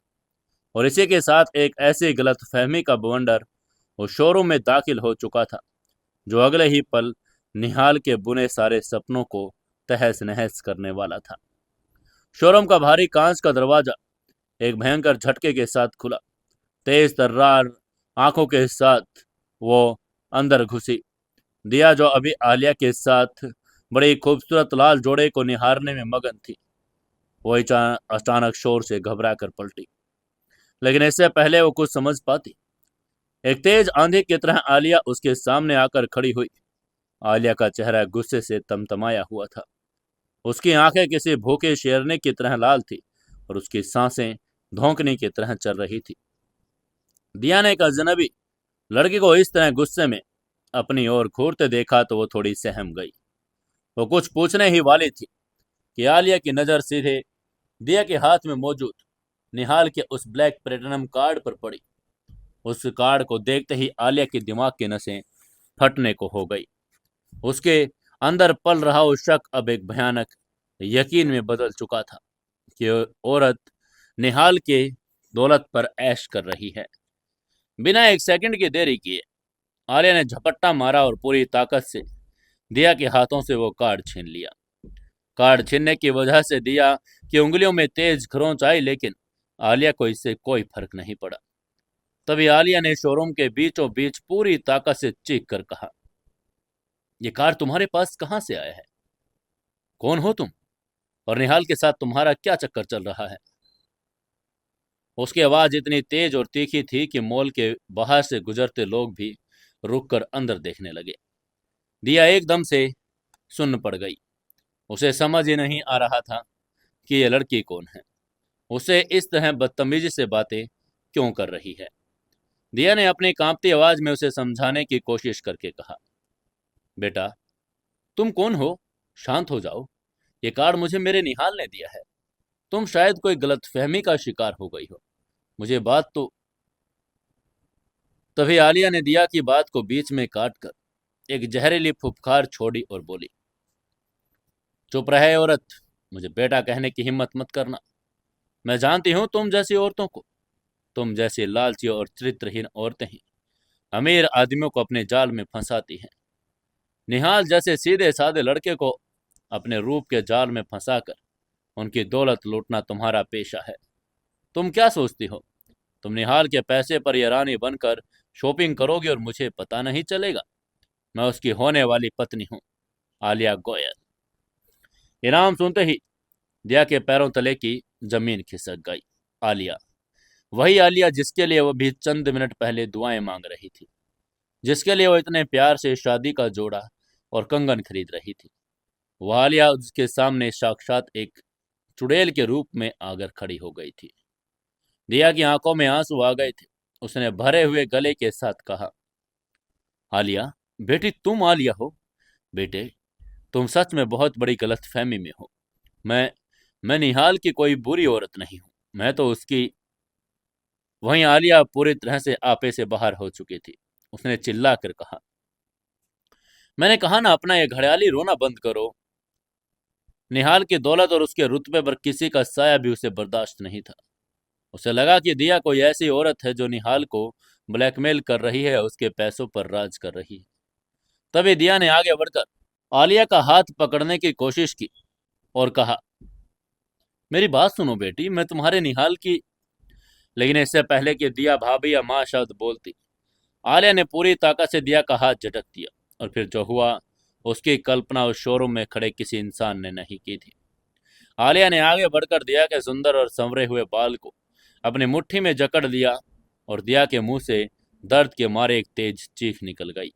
और इसी के साथ एक ऐसी गलतफहमी का बवंडर वो शोरूम में दाखिल हो चुका था, जो अगले ही पल निहाल के बुने सारे सपनों को तहस नहस करने वाला था। शोरूम का भारी कांच का दरवाजा एक भयंकर झटके के साथ खुला। तेज तर्रार आंखों के साथ वो अंदर घुसी। दिया, जो अभी आलिया के साथ बड़ी खूबसूरत लाल जोड़े को निहारने में मगन थी, वो अचानक शोर से घबरा कर पलटी। लेकिन इससे पहले वो कुछ समझ पाती, एक तेज आंधी की तरह आलिया उसके सामने आकर खड़ी हुई। आलिया का चेहरा गुस्से से तमतमाया हुआ था। उसकी आंखें किसी भूखे शेरनी की तरह लाल थी और उसकी सांसें धौंकने की तरह चल रही थी। दिया ने एक अजनबी लड़की को इस तरह गुस्से में अपनी ओर घूरते देखा तो वो थोड़ी सहम गई। वो कुछ पूछने ही वाली थी कि आलिया की नजर सीधे दिया के हाथ में मौजूद निहाल के उस ब्लैक प्लेटिनम कार्ड पर पड़ी। उस कार्ड को देखते ही आलिया के दिमाग की नसें फटने को हो गई। उसके अंदर पल रहा वो शक अब एक भयानक यकीन में बदल चुका था कि औरत निहाल के दौलत पर ऐश कर रही है। बिना एक सेकंड की देरी किए आलिया ने झपट्टा मारा और पूरी ताकत से दिया के हाथों से वो कार्ड छीन लिया। कार्ड छीनने की वजह से दिया की उंगलियों में तेज खरोंच आई, लेकिन आलिया को इससे कोई फर्क नहीं पड़ा। तभी आलिया ने शोरूम के बीचों बीच पूरी ताकत से चीख कर कहा, ये कार्ड तुम्हारे पास कहां से आया है? कौन हो तुम? और निहाल के साथ तुम्हारा क्या चक्कर चल रहा है? उसकी आवाज इतनी तेज और तीखी थी कि मॉल के बाहर से गुजरते लोग भी रुककर अंदर देखने लगे। दिया एकदम से सुन्न पड़ गई। उसे समझ ही नहीं आ रहा था कि यह लड़की कौन है, उसे इस तरह बदतमीजी से बातें क्यों कर रही है। दिया ने अपनी कांपती आवाज में उसे समझाने की कोशिश करके कहा, बेटा, तुम कौन हो? शांत हो जाओ। ये कार्ड मुझे मेरे निहाल ने दिया है। तुम शायद कोई गलतफहमी का शिकार हो गई हो। मुझे बात तो। तभी आलिया ने दिया की बात को बीच में काट कर एक जहरीली फुफकार छोड़ी और बोली, चुप रहे औरत, मुझे बेटा कहने की हिम्मत मत करना। मैं जानती हूं तुम जैसी औरतों को। तुम जैसी लालची और चरित्रहीन औरतें ही अमीर आदमियों को अपने जाल में फंसाती हैं। निहाल जैसे सीधे साधे लड़के को अपने रूप के जाल में फंसाकर उनकी दौलत लूटना तुम्हारा पेशा है। तुम क्या सोचती हो, तुम निहाल के पैसे पर यह रानी बनकर शॉपिंग करोगी और मुझे पता नहीं चलेगा? मैं उसकी होने वाली पत्नी हूँ, आलिया गोयल। ये नाम सुनते ही दिया के पैरों तले की जमीन खिसक गई। आलिया, वही आलिया जिसके लिए वो भी चंद मिनट पहले दुआएं मांग रही थी, जिसके लिए वो इतने प्यार से शादी का जोड़ा और कंगन खरीद रही थी। वह आलिया उसके सामने साक्षात एक चुड़ैल के रूप में आकर खड़ी हो गई थी। दिया की आंखों में आंसू आ गए थे। उसने भरे हुए गले के साथ कहा। आलिया, बेटी तुम आलिया हो? बेटे, तुम सच में बहुत बड़ी गलतफहमी में हो। मैं मैं निहाल की कोई बुरी औरत नहीं हूँ। मैं तो उसकी। वहीं आलिया पूरी तरह से आपे से बाहर हो चुकी थी। उसने चिल्ला कर कहा, मैंने कहा ना, अपना ये घड़ियाली रोना बंद करो। निहाल की दौलत और उसके रुतबे पर किसी का साया भी उसे बर्दाश्त नहीं था। उसे लगा कि दिया कोई ऐसी औरत है जो निहाल को ब्लैकमेल कर रही है, उसके पैसों पर राज कर रही है। तभी दिया ने आगे बढ़कर आलिया का हाथ पकड़ने की कोशिश की और कहा, मेरी बात सुनो बेटी, मैं तुम्हारे निहाल की। लेकिन इससे पहले कि दिया भाभी या माँ शब्द बोलती, आलिया ने पूरी ताकत से दिया का हाथ झटक दिया। और फिर जो हुआ, उसकी कल्पना उस शोरूम में खड़े किसी इंसान ने नहीं की थी। आलिया ने आगे बढ़कर दिया के सुंदर और संवरे हुए बाल को अपनी मुट्ठी में जकड़ लिया और दिया के मुंह से दर्द के मारे एक तेज चीख निकल गई।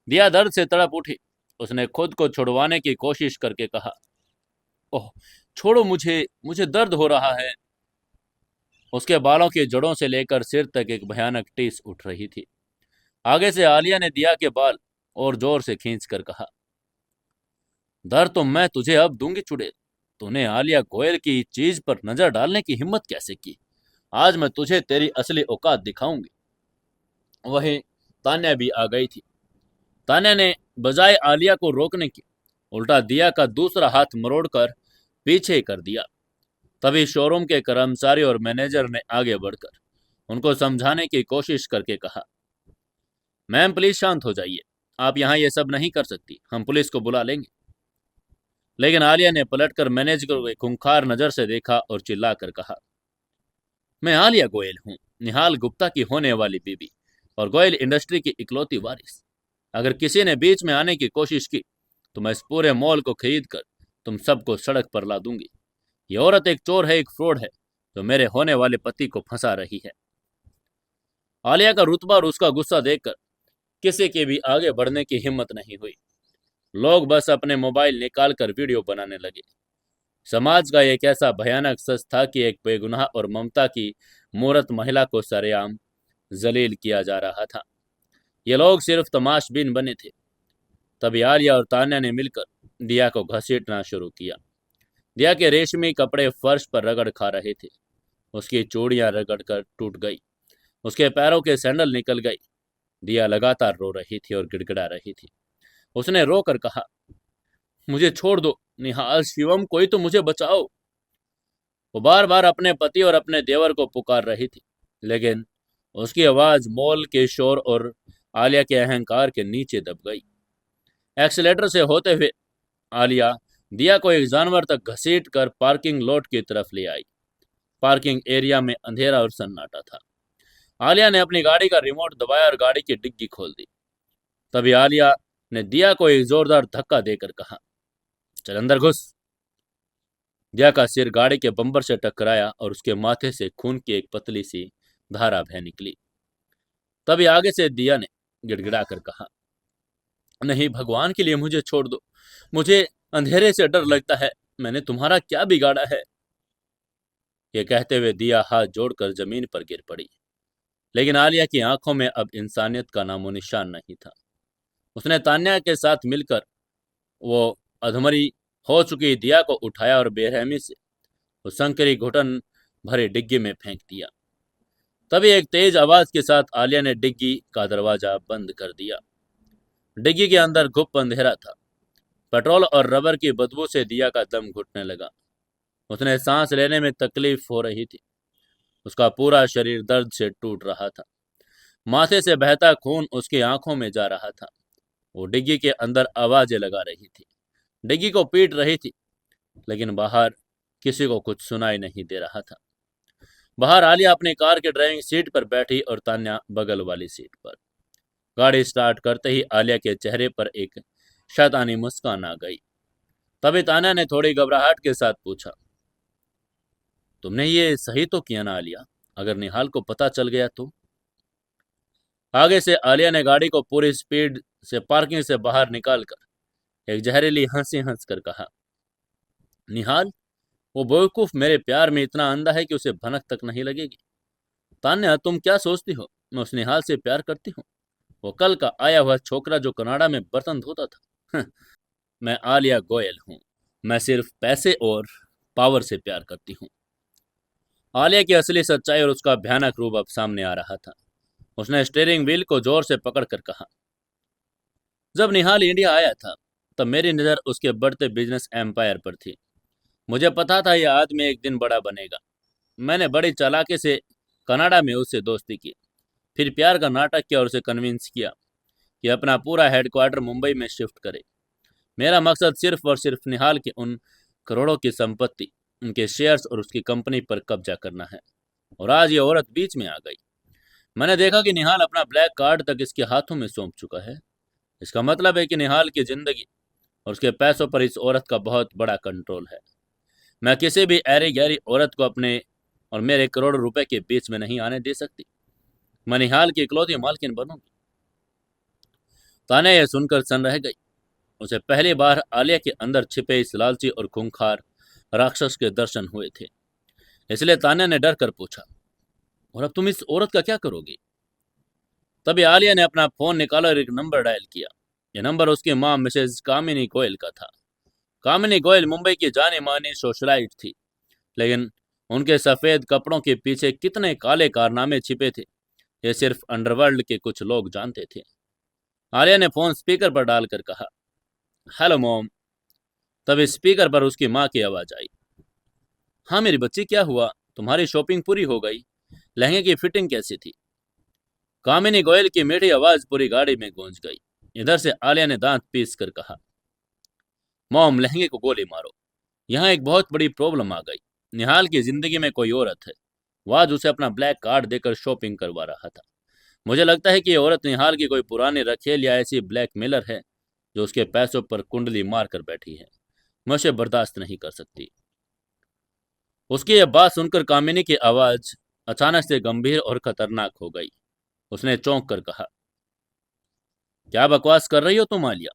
दिया दर्द से तड़प उठी। उसने खुद को छुड़वाने की कोशिश करके कहा, ओह, छोड़ो मुझे, मुझे दर्द हो रहा है। उसके बालों की जड़ों से लेकर सिर तक एक भयानक टीस उठ रही थी। आगे से आलिया ने दिया के बाल और जोर से खींचकर कहा, दर्द तो मैं तुझे अब दूंगी चुड़ैल। तूने आलिया गोयल की चीज पर नजर डालने की हिम्मत कैसे की? आज मैं तुझे तेरी असली औकात दिखाऊंगी। वहीं तान्या भी आ गई थी। तान्या ने बजाय आलिया को रोकने की, उल्टा दिया का दूसरा हाथ मरोड़कर पीछे कर दिया। तभी शोरूम के कर्मचारी और मैनेजर ने आगे बढ़कर उनको समझाने की कोशिश करके कहा, मैम प्लीज शांत हो जाइए, आप यहाँ ये सब नहीं कर सकती, हम पुलिस को बुला लेंगे। लेकिन आलिया ने पलटकर मैनेजर को खूंखार नजर से देखा और चिल्लाकर कहा, मैं आलिया गोयल हूँ, निहाल गुप्ता की होने वाली बीबी और गोयल इंडस्ट्री की इकलौती वारिस। अगर किसी ने बीच में आने की कोशिश की तो मैं इस पूरे मॉल को खरीद कर तुम सबको सड़क पर ला दूंगी। ये औरत एक चोर है, एक फ्रॉड है, जो मेरे होने वाले पति को फंसा रही है। आलिया का रुतबा और उसका गुस्सा देखकर किसी के भी आगे बढ़ने की हिम्मत नहीं हुई। लोग बस अपने मोबाइल निकाल कर वीडियो बनाने लगे। समाज का एक ऐसा भयानक सच था कि एक बेगुनाह और ममता की मूर्त महिला को सरेआम जलील किया जा रहा था। ये लोग सिर्फ तमाशबीन बने थे। तभी आलिया और तान्या ने मिलकर दिया को घसीटना शुरू किया। दिया के रेशमी कपड़े फर्श पर रगड़ खा रहे थे। उसकी चूड़ियां रगड़ कर टूट गई। उसके पैरों के सैंडल निकल गई। दिया लगातार रो रही थी और गिड़गिड़ा रही थी। उसने रो कर कहा, मुझे छोड़ दो, निहाल, शिवम, कोई तो मुझे बचाओ। वो बार बार अपने पति और अपने देवर को पुकार रही थी, लेकिन उसकी आवाज मॉल के शोर और आलिया के अहंकार के नीचे दब गई। एक्सीलेटर से होते हुए आलिया दिया को एक जानवर तक घसीट कर पार्किंग लॉट की तरफ ले आई। पार्किंग एरिया में अंधेरा और सन्नाटा था। आलिया ने अपनी गाड़ी का रिमोट दबाया और गाड़ी की डिग्गी खोल दी। तभी आलिया ने दिया को एक जोरदार धक्का देकर कहा, चल अंदर घुस। दिया का सिर गाड़ी के बम्पर से टकराया और उसके माथे से खून की एक पतली सी धारा बह निकली। तभी आगे से दिया ने गिड़गिड़ा कर कहा, नहीं, भगवान के लिए मुझे छोड़ दो, मुझे अंधेरे से डर लगता है, मैंने तुम्हारा क्या बिगाड़ा है? ये कहते हुए दिया हाथ जोड़कर जमीन पर गिर पड़ी। लेकिन आलिया की आंखों में अब इंसानियत का नामो निशान नहीं था। उसने तान्या के साथ मिलकर वो अधमरी हो चुकी दिया को उठाया और बेरहमी से उस संकरी घुटन भरे डिग्गी में फेंक दिया। तभी एक तेज आवाज के साथ आलिया ने डिग्गी का दरवाजा बंद कर दिया। डिग्गी के अंदर गुप्त अंधेरा था। पेट्रोल और रबर की बदबू से दिया का दम घुटने लगा। उसने सांस लेने में तकलीफ हो रही थी। उसका पूरा शरीर दर्द से टूट रहा था। माथे से बहता खून उसकी आंखों में जा रहा था। वो डिग्गी के अंदर आवाजें लगा रही थी, डिग्गी को पीट रही थी, लेकिन बाहर किसी को कुछ सुनाई नहीं दे रहा था। बाहर आलिया अपनी कार के ड्राइविंग सीट पर बैठी और तान्या बगल वाली सीट पर। गाड़ी स्टार्ट करते ही आलिया के चेहरे पर एक शैतानी मुस्कान आ गई। तभी तान्या ने थोड़ी घबराहट के साथ पूछा, तुमने ये सही तो किया ना आलिया? अगर निहाल को पता चल गया तो? आगे से आलिया ने गाड़ी को पूरी स्पीड से पार्किंग से बाहर निकालकर एक जहरीली हंसी हंसकर कहा, निहाल, वो बेवकूफ मेरे प्यार में इतना अंधा है कि उसे भनक तक नहीं लगेगी। तान्या, तुम क्या सोचती हो मैं उस निहाल से प्यार करती हूँ? वो कल का आया हुआ छोकरा जो कनाडा में बर्तन धोता था। मैं आलिया गोयल हूँ। मैं सिर्फ पैसे और पावर से प्यार करती हूँ। आलिया की असली सच्चाई और उसका भयानक रूप अब सामने आ रहा था। उसने स्टीयरिंग व्हील को जोर से पकड़कर कहा, जब निहाल इंडिया आया था तब मेरी नज़र उसके बढ़ते बिजनेस एम्पायर पर थी। मुझे पता था यह आदमी एक दिन बड़ा बनेगा। मैंने बड़ी चालाकी से कनाडा में उससे दोस्ती की, फिर प्यार का नाटक किया और उसे कन्विंस किया कि अपना पूरा हेडक्वार्टर मुंबई में शिफ्ट करे। मेरा मकसद सिर्फ और सिर्फ निहाल की उन करोड़ों की संपत्ति, उनके शेयर्स और उसकी कंपनी पर कब्जा करना है। और आज ये औरत बीच में आ गई। मैंने देखा कि निहाल अपना ब्लैक कार्ड तक इसके हाथों में सौंप चुका है। इसका मतलब है कि निहाल की जिंदगी और उसके पैसों पर इस औरत का बहुत बड़ा कंट्रोल है। मैं किसी भी ऐरी गैरी औरत को अपने और मेरे करोड़ों रुपए के बीच में नहीं आने दे सकती। मैं निहाल की इकलौती मालकिन बनूंगी। ताने यह सुनकर सन रह गई। उसे पहली बार आलिया के अंदर छिपे इस लालची और खूंखार राक्षस के दर्शन हुए थे। इसलिए तान्या ने डर कर पूछा, और अब तुम इस औरत का क्या करोगी? तभी आलिया ने अपना फोन निकाला और एक नंबर डायल किया। यह नंबर उसकी मां मिसेज कामिनी गोयल का था। कामिनी गोयल मुंबई की जानी मानी सोशलाइट थी, लेकिन उनके सफेद कपड़ों के पीछे कितने काले कारनामे छिपे थे ये सिर्फ अंडरवर्ल्ड के कुछ लोग जानते थे। आलिया ने फोन स्पीकर पर डालकर कहा, हेलो मॉम। तभी स्पीकर पर उसकी माँ की आवाज आई, हाँ मेरी बच्ची, क्या हुआ? तुम्हारी शॉपिंग पूरी हो गई? लहंगे की फिटिंग कैसी थी? कामिनी गोयल की मीठी आवाज पूरी गाड़ी में गूंज गई। इधर से आलिया ने दांत पीस कर कहा, मॉम लहंगे को गोली मारो। यहाँ एक बहुत बड़ी प्रॉब्लम आ गई। निहाल की जिंदगी में कोई औरत है। वो आज उसे अपना ब्लैक कार्ड देकर शॉपिंग करवा रहा था। मुझे लगता है कि ये औरत निहाल की कोई पुरानी रखेल या ऐसी ब्लैकमेलर है जो उसके पैसों पर कुंडली मार कर बैठी है। मैं उसे बर्दाश्त नहीं कर सकती। उसकी यह बात सुनकर कामिनी की आवाज अचानक से गंभीर और खतरनाक हो गई। उसने चौंक कर कहा, क्या बकवास कर रही हो तुम आलिया?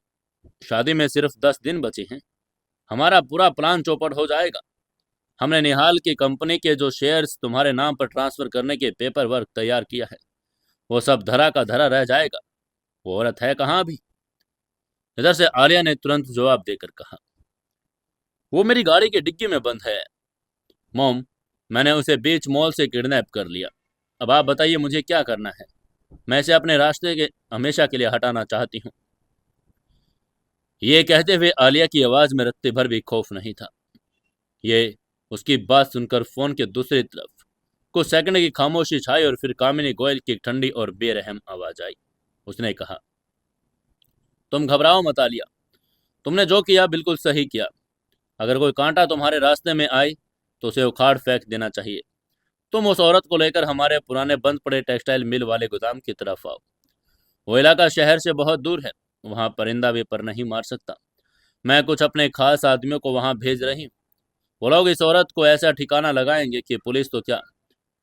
शादी में सिर्फ 10 दिन बचे हैं। हमारा पूरा प्लान चौपट हो जाएगा। हमने निहाल की कंपनी के जो शेयर्स तुम्हारे नाम पर ट्रांसफर करने के पेपर वर्क तैयार किया है, वो सब धरा का धरा रह जाएगा। वो औरत है कहाँ अभी? इधर से आलिया ने तुरंत जवाब देकर कहा, वो मेरी गाड़ी की डिग्गी में बंद है मॉम। मैंने उसे बीच मॉल से किडनैप कर लिया। अब आप बताइए मुझे क्या करना है? मैं इसे अपने रास्ते के हमेशा के लिए हटाना चाहती हूँ। ये कहते हुए आलिया की आवाज में रत्ते भर भी खौफ नहीं था। ये उसकी बात सुनकर फोन के दूसरी तरफ कुछ सेकंड की खामोशी छाई और फिर कामिनी गोयल की ठंडी और बेरहम आवाज आई। उसने कहा, तुम घबराओ मत आलिया। तुमने जो किया बिल्कुल सही किया। अगर कोई कांटा तुम्हारे रास्ते में आए तो उसे उखाड़ फेंक देना चाहिए। तुम उस औरत को लेकर हमारे पुराने बंद पड़े टेक्सटाइल मिल वाले गोदाम की तरफ आओ। वो इलाका शहर से बहुत दूर है। वहां परिंदा भी पर नहीं मार सकता। मैं कुछ अपने खास आदमियों को वहां भेज रही हूँ। वो लोग इस औरत को ऐसा ठिकाना लगाएंगे कि पुलिस तो क्या,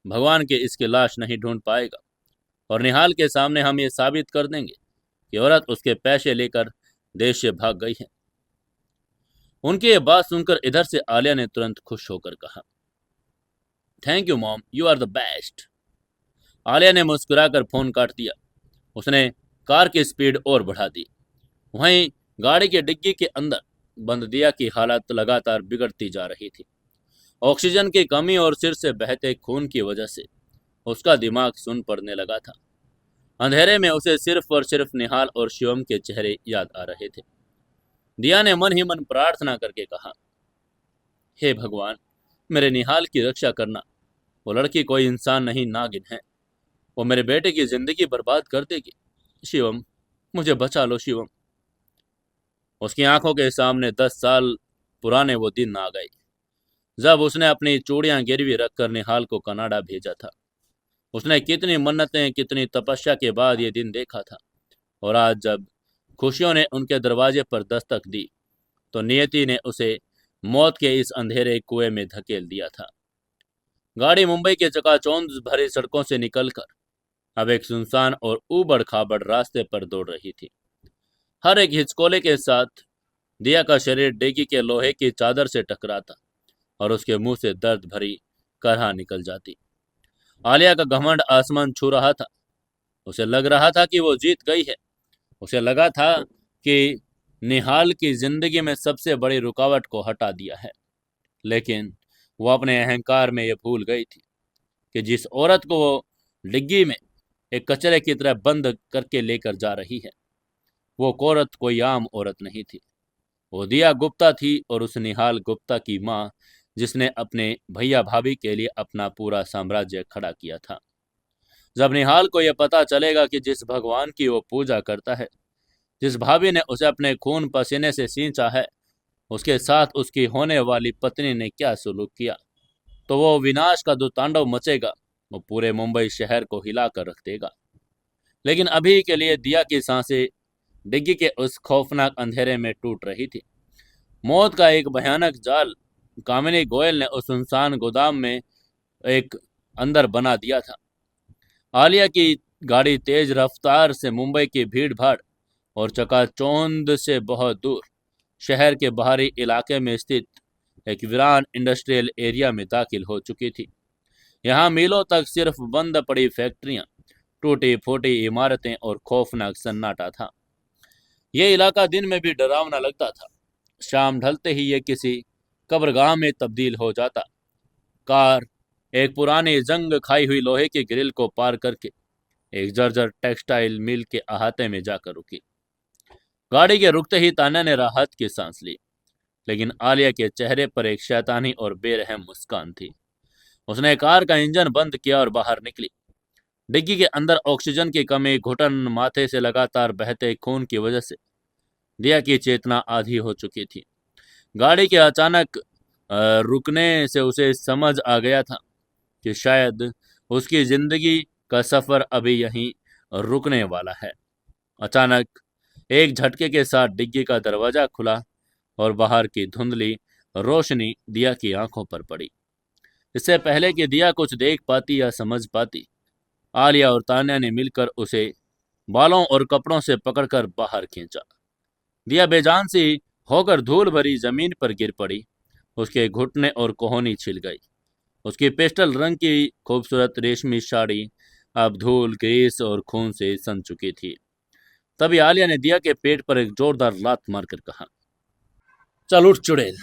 भगवान के इसकी लाश नहीं ढूंढ पाएगा। और निहाल के सामने हम ये साबित कर देंगे कि औरत उसके पैसे लेकर देश से भाग गई है। उनकी ये बात सुनकर इधर से आलिया ने तुरंत खुश होकर कहा, thank you mom, you are the best. Alia ने मुस्कुराकर फोन काट दिया। उसने कार की स्पीड और बढ़ा दी। वहीं गाड़ी की डिग्गी के अंदर बंद दिया की हालत लगातार बिगड़ती जा रही थी। ऑक्सीजन की कमी और सिर से बहते खून की वजह से उसका दिमाग सुन पड़ने लगा था। अंधेरे में उसे सिर्फ और सिर्फ निहाल और शिवम के चेहरे याद आ रहे थे। दिया ने मन ही मन प्रार्थना करके कहा, हे भगवान, मेरे निहाल की रक्षा करना। वो लड़की कोई इंसान नहीं, नागिन है। वो मेरे बेटे की जिंदगी बर्बाद कर देगी। शिवम, मुझे बचा लो शिवम। उसकी आंखों के सामने 10 साल पुराने वो दिन आ गए जब उसने अपनी चूड़ियां गिरवी रखकर निहाल को कनाडा भेजा था। उसने कितनी मन्नतें, कितनी तपस्या के बाद ये दिन देखा था। और आज जब खुशियों ने उनके दरवाजे पर दस्तक दी तो नियति ने उसे मौत के इस अंधेरे कुएं में धकेल दिया था। गाड़ी मुंबई के चकाचौंध भरी सड़कों से निकलकर अब एक सुनसान और ऊबड़ खाबड़ रास्ते पर दौड़ रही थी। हर एक हिचकोले के साथ दिया का शरीर डेगी के लोहे की चादर से टकराता और उसके मुंह से दर्द भरी करहा निकल जाती। आलिया का घमंड आसमान छू रहा था। उसे लग रहा था कि वो जीत गई है। उसे लगा था कि निहाल की जिंदगी में सबसे बड़ी रुकावट को हटा दिया है। लेकिन वो अपने अहंकार में ये भूल गई थी कि जिस औरत को वो डिग्गी में एक कचरे की तरह बंद करके लेकर जा रही है, वो औरत कोई आम औरत नहीं थी। वो दिया गुप्ता थी, और उस निहाल गुप्ता की माँ, जिसने अपने भैया भाभी के लिए अपना पूरा साम्राज्य खड़ा किया था। जब निहाल को यह पता चलेगा कि जिस भगवान की वो पूजा करता है, जिस भाभी ने उसे अपने खून पसीने से सींचा है, उसके साथ उसकी होने वाली पत्नी ने क्या सुलूक किया, तो वो विनाश का जो तांडव मचेगा, वो पूरे मुंबई शहर को हिला कर रख देगा। लेकिन अभी के लिए दिया की सांसें डिग्गी के उस खौफनाक अंधेरे में टूट रही थी। मौत का एक भयानक जाल कामिनी गोयल ने उस सुनसान गोदाम में एक अंदर बना दिया था। आलिया की गाड़ी तेज रफ्तार से मुंबई की भीड़ भाड़ और चकाचौंध से बहुत दूर शहर के बाहरी इलाके में स्थित एक वीरान इंडस्ट्रियल एरिया में दाखिल हो चुकी थी। यहाँ मीलों तक सिर्फ बंद पड़ी फैक्ट्रियां, टूटी फूटी इमारतें और खौफनाक सन्नाटा था। ये इलाका दिन में भी डरावना लगता था। शाम ढलते ही ये किसी कब्रगाह में तब्दील हो जाता। कार एक पुरानी जंग खाई हुई लोहे की ग्रिल को पार करके एक जर्जर टेक्सटाइल मिल के अहाते में जाकर रुकी। गाड़ी के रुकते ही तान्या ने राहत की सांस ली, लेकिन आलिया के चेहरे पर एक शैतानी और बेरहम मुस्कान थी। उसने कार का इंजन बंद किया और बाहर निकली। डिग्गी के अंदर ऑक्सीजन की कमी, घुटन, माथे से लगातार बहते खून की वजह से दिया की चेतना आधी हो चुकी थी। गाड़ी के अचानक रुकने से उसे समझ आ गया था कि शायद उसकी जिंदगी का सफर अभी यहीं रुकने वाला है। अचानक एक झटके के साथ डिग्गी का दरवाजा खुला और बाहर की धुंधली रोशनी दिया की आंखों पर पड़ी। इससे पहले कि दिया कुछ देख पाती या समझ पाती, आलिया और तान्या ने मिलकर उसे बालों और कपड़ों से पकड़कर बाहर खींचा। दिया बेजान सी होकर धूल भरी जमीन पर गिर पड़ी। उसके घुटने और कोहनी छिल गई। उसकी पेस्टल रंग की खूबसूरत रेशमी साड़ी अब धूल, ग्रीस और खून से सन चुकी थी। तभी आलिया ने दिया के पेट पर एक जोरदार लात मारकर कहा, चल उठ चुड़ैल,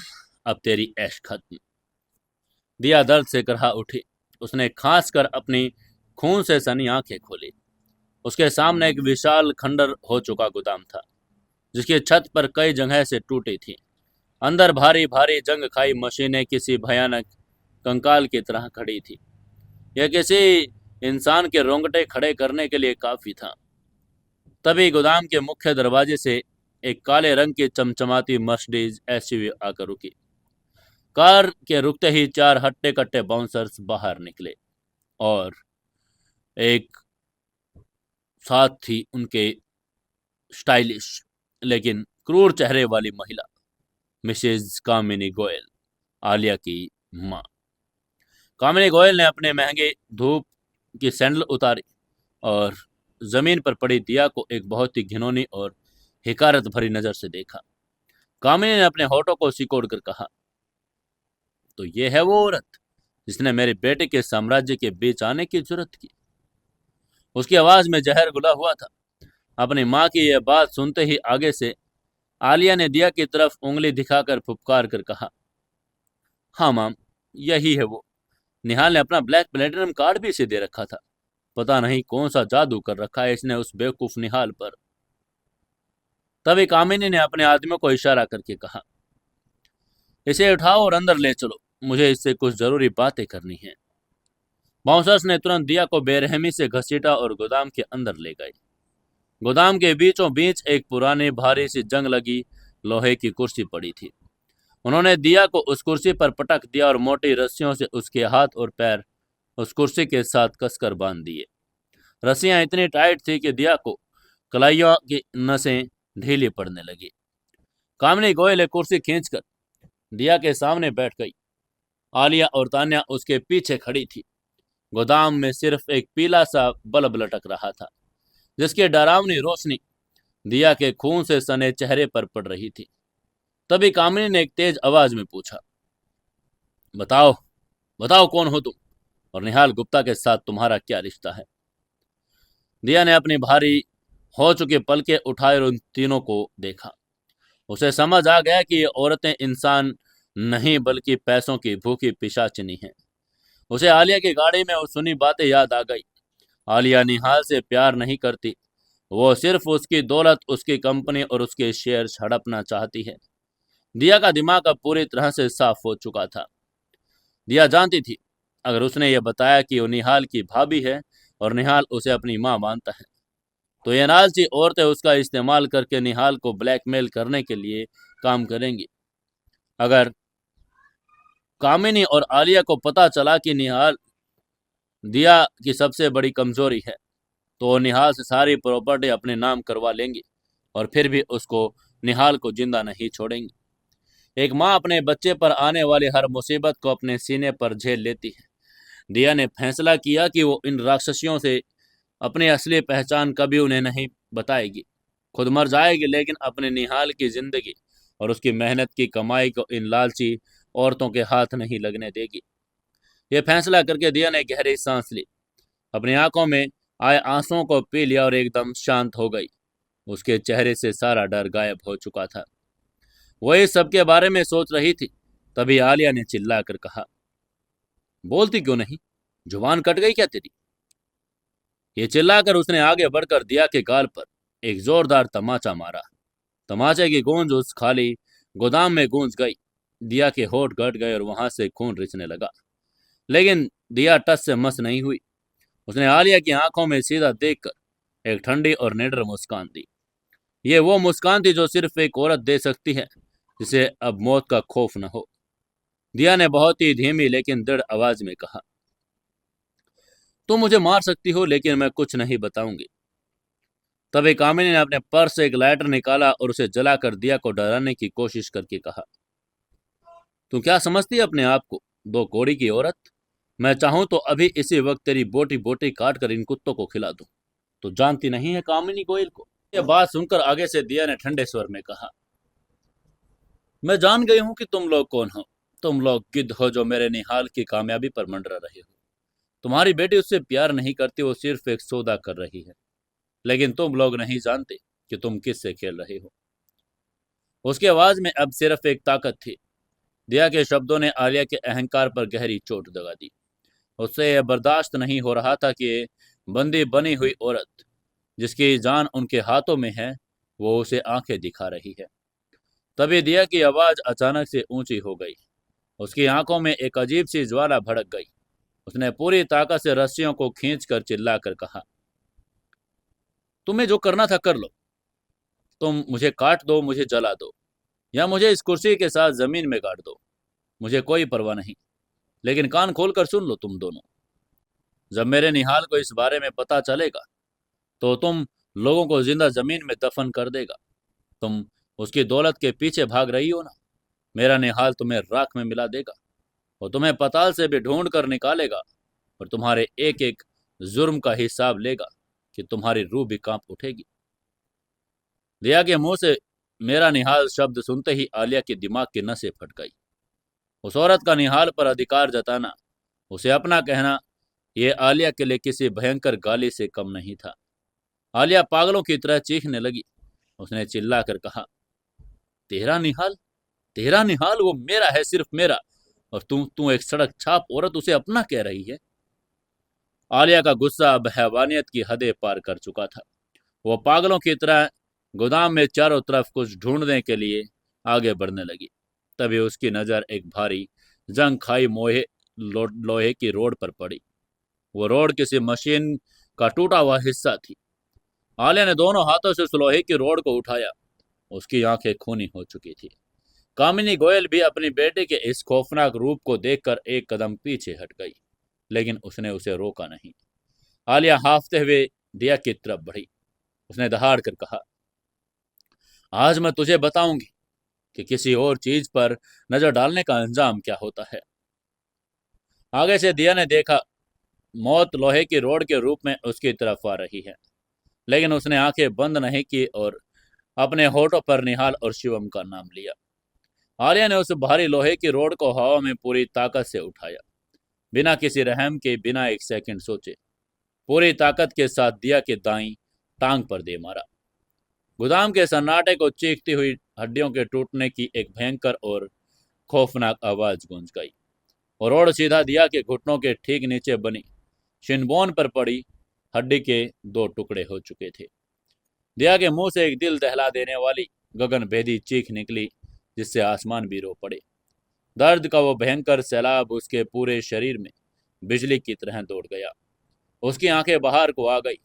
अब तेरी ऐश खत्म। दिया दर्द से करहा उठी। उसने खांस कर अपनी खून से सनी आंखें खोली। उसके सामने एक विशाल खंडर हो चुका गोदाम था, जिसकी छत पर कई जगह से टूटी थी। अंदर भारी भारी जंग खाई मशीनें किसी भयानक कंकाल की तरह खड़ी थी। यह किसी इंसान के रोंगटे खड़े करने के लिए काफी था। तभी गोदाम के मुख्य दरवाजे से एक काले रंग की चमचमाती मर्सिडीज एसयूवी आकर रुकी। कार के रुकते ही चार हट्टे कट्टे बाउंसर्स बाहर निकले और एक साथ थी उनके स्टाइलिश लेकिन क्रूर चेहरे वाली महिला, मिसेज कामिनी गोयल, आलिया की माँ। कामिनी गोयल ने अपने महंगे धूप की सैंडल उतारी और जमीन पर पड़ी दिया को एक बहुत ही घिनौनी और हिकारत भरी नजर से देखा। कामिनी ने अपने होठों को सिकोड़ कर कहा, तो ये है वो औरत जिसने मेरे बेटे के साम्राज्य के बीच आने की जरूरत की। उसकी आवाज में जहर घुला हुआ था। अपनी माँ की यह बात सुनते ही आगे से आलिया ने दिया की तरफ उंगली दिखाकर फुफकार कर कहा, हाँ माम, यही है वो। निहाल ने अपना ब्लैक प्लेटिनम कार्ड भी इसे दे रखा था। पता नहीं कौन सा जादू कर रखा है इसने उस बेवकूफ निहाल पर। तभी कामिनी ने अपने आदमियों को इशारा करके कहा, इसे उठाओ और अंदर ले चलो, मुझे इससे कुछ जरूरी बातें करनी है। बाउंसर्स ने तुरंत दिया को बेरहमी से घसीटा और गोदाम के अंदर ले गए। गोदाम के बीचों बीच एक पुरानी भारी सी जंग लगी लोहे की कुर्सी पड़ी थी। उन्होंने दिया को उस कुर्सी पर पटक दिया और मोटी रस्सियों से उसके हाथ और पैर उस कुर्सी के साथ कसकर बांध दिए। रस्सियां इतनी टाइट थी कि दिया को कलाइयों की नसें ढीली पड़ने लगी। कामिनी गोयल एक कुर्सी खींचकर दिया के सामने बैठ गई। आलिया और तान्या उसके पीछे खड़ी थी। गोदाम में सिर्फ एक पीला सा बल्ब लटक रहा था, जिसकी डरावनी रोशनी दिया के खून से सने चेहरे पर पड़ रही थी। तभी कामिनी ने एक तेज आवाज में पूछा, बताओ बताओ कौन हो तुम? और निहाल गुप्ता के साथ तुम्हारा क्या रिश्ता है? दिया ने अपनी भारी हो चुके पलके उठाए और उन तीनों को देखा। उसे समझ आ गया कि ये औरतें इंसान नहीं बल्कि पैसों की भूखी पिशाचिनी हैं। उसे आलिया की गाड़ी में वो सुनी बातें याद आ गई। आलिया निहाल से प्यार नहीं करती, वो सिर्फ उसकी दौलत, उसकी कंपनी और उसके शेयर हड़पना चाहती है। दिया का दिमाग अब पूरी तरह से साफ हो चुका था। दिया जानती थी अगर उसने ये बताया कि वो निहाल की भाभी है और निहाल उसे अपनी माँ मानता है, तो ये लालची औरतें उसका इस्तेमाल करके निहाल को ब्लैकमेल करने के लिए काम करेंगी। अगर कामिनी और आलिया को पता चला कि निहाल दिया की सबसे बड़ी कमजोरी है, तो वो निहाल से सारी प्रॉपर्टी अपने नाम करवा लेंगी और फिर भी उसको निहाल को जिंदा नहीं छोड़ेंगी। एक माँ अपने बच्चे पर आने वाली हर मुसीबत को अपने सीने पर झेल लेती है। दिया ने फैसला किया कि वो इन राक्षसियों से अपनी असली पहचान कभी उन्हें नहीं बताएगी। खुद मर जाएगी लेकिन अपने निहाल की जिंदगी और उसकी मेहनत की कमाई को इन लालची औरतों के हाथ नहीं लगने देगी। ये फैसला करके दिया ने गहरी सांस ली, अपनी आंखों में आए आंसुओं को पी लिया और एकदम शांत हो गई। उसके चेहरे से सारा डर गायब हो चुका था। वो इस सब के बारे में सोच रही थी, तभी आलिया ने चिल्लाकर कहा, बोलती क्यों नहीं? जुबान कट गई क्या तेरी? ये चिल्लाकर उसने आगे बढ़कर दिया के गाल पर एक जोरदार तमाचा मारा। तमाचे की गूंज उस खाली गोदाम में गूंज गई। दिया के होठ गट गए और वहां से खून रिसने लगा, लेकिन दिया टस से मस नहीं हुई। उसने आलिया की आंखों में सीधा देखकर एक ठंडी और निडर मुस्कान दी। ये वो मुस्कान थी जो सिर्फ एक औरत दे सकती है जिसे अब मौत का खौफ न हो। दिया ने बहुत ही धीमी लेकिन दृढ़ आवाज में कहा, तुम मुझे मार सकती हो लेकिन मैं कुछ नहीं बताऊंगी। तभी कामिनी ने अपने पर्स से एक लाइटर निकाला और उसे जलाकर दिया को डराने की कोशिश करके कहा, तू क्या समझती है अपने आप को, दो कौड़ी की औरत? मैं चाहूं तो अभी इसी वक्त तेरी बोटी बोटी काट कर इन कुत्तों को खिला दूं। तो जानती नहीं है कामिनी गोयल को? यह बात सुनकर आगे से दिया ने ठंडे स्वर में कहा, मैं जान गई हूं कि तुम लोग कौन हो। तुम लोग गिद्ध हो जो मेरे निहाल की कामयाबी पर मंडरा रहे हो। तुम्हारी बेटी उससे प्यार नहीं करती, वो सिर्फ एक सौदा कर रही है। लेकिन तुम लोग नहीं जानते कि तुम किससे खेल रहे हो। उसकी आवाज में अब सिर्फ एक ताकत थी। दिया के शब्दों ने आलिया के अहंकार पर गहरी चोट दगा दी। उससे यह बर्दाश्त नहीं हो रहा था कि बंदी बनी हुई औरत जिसकी जान उनके हाथों में है, वो उसे आंखें दिखा रही है। तभी दिया की आवाज अचानक से ऊंची हो गई। उसकी आंखों में एक अजीब सी ज्वाला भड़क गई। उसने पूरी ताकत से रस्सियों को खींचकर चिल्लाकर कहा, तुम्हें जो करना था कर लो। तुम मुझे काट दो, मुझे जला दो, या मुझे इस कुर्सी के साथ जमीन में गाड़ दो, मुझे कोई परवाह नहीं। लेकिन कान खोलकर सुन लो तुम दोनों। जब मेरे निहाल को इस बारे में पता चलेगा तो तुम लोगों को जिंदा जमीन में दफन कर देगा। तुम उसकी दौलत के पीछे भाग रही हो ना, मेरा निहाल तुम्हें राख में मिला देगा और तुम्हें पाताल से भी ढूंढ कर निकालेगा और तुम्हारे एक एक जुर्म का हिसाब लेगा कि तुम्हारी रूह भी कांप उठेगी। दिया के मुंह से मेरा निहाल शब्द सुनते ही आलिया के दिमाग की नसें फट गई। उस औरत का निहाल पर अधिकार जताना, उसे अपना कहना, यह आलिया के लिए किसी भयंकर गाली से कम नहीं था। आलिया पागलों की तरह चीखने लगी। उसने चिल्लाकर कहा, तेरा निहाल, तेरा निहाल वो मेरा है, सिर्फ मेरा, और तू एक सड़क छाप औरत उसे अपना कह रही है। आलिया का गुस्सा अब हैवानियत की हदें पार कर चुका था। वो पागलों की तरह गोदाम में चारों तरफ कुछ ढूंढने के लिए आगे बढ़ने लगी। तभी उसकी नजर एक भारी जंग खाई लोहे की रोड पर पड़ी। वो रोड किसी मशीन का टूटा हुआ हिस्सा थी। आलिया ने दोनों हाथों से उस लोहे की रोड को उठाया। उसकी आंखें खूनी हो चुकी थी। कामिनी गोयल भी अपनी बेटे के इस खौफनाक रूप को देखकर एक कदम पीछे हट गई, लेकिन उसने उसे रोका नहीं। आलिया हाफते हुए दिया की तरफ बढ़ी। उसने दहाड़ कर कहा, आज मैं तुझे बताऊंगी कि किसी और चीज पर नजर डालने का अंजाम क्या होता है। आगे से दिया ने देखा मौत लोहे की रोड के रूप में उसकी तरफ आ रही है, लेकिन उसने आंखें बंद नहीं की और अपने होठों पर निहाल और शिवम का नाम लिया। आलिया ने उस भारी लोहे की रोड को हवा में पूरी ताकत से उठाया। बिना किसी रहम के, बिना एक सेकंड सोचे पूरी ताकत के साथ दिया के दाईं टांग पर दे मारा। गोदाम के सन्नाटे को चीखती हुई हड्डियों के टूटने की एक भयंकर और खौफनाक आवाज गूंज गई और रोड सीधा दिया के घुटनों के ठीक नीचे बनी शिनबोन पर पड़ी हड्डी के दो टुकड़े हो चुके थे। दिया के मुंह से एक दिल दहला देने वाली गगन भेदी चीख निकली जिससे आसमान भी रो पड़े। दर्द का वो भयंकर सैलाब उसके पूरे शरीर में बिजली की तरह दौड़ गया। उसकी आंखें बाहर को आ गई,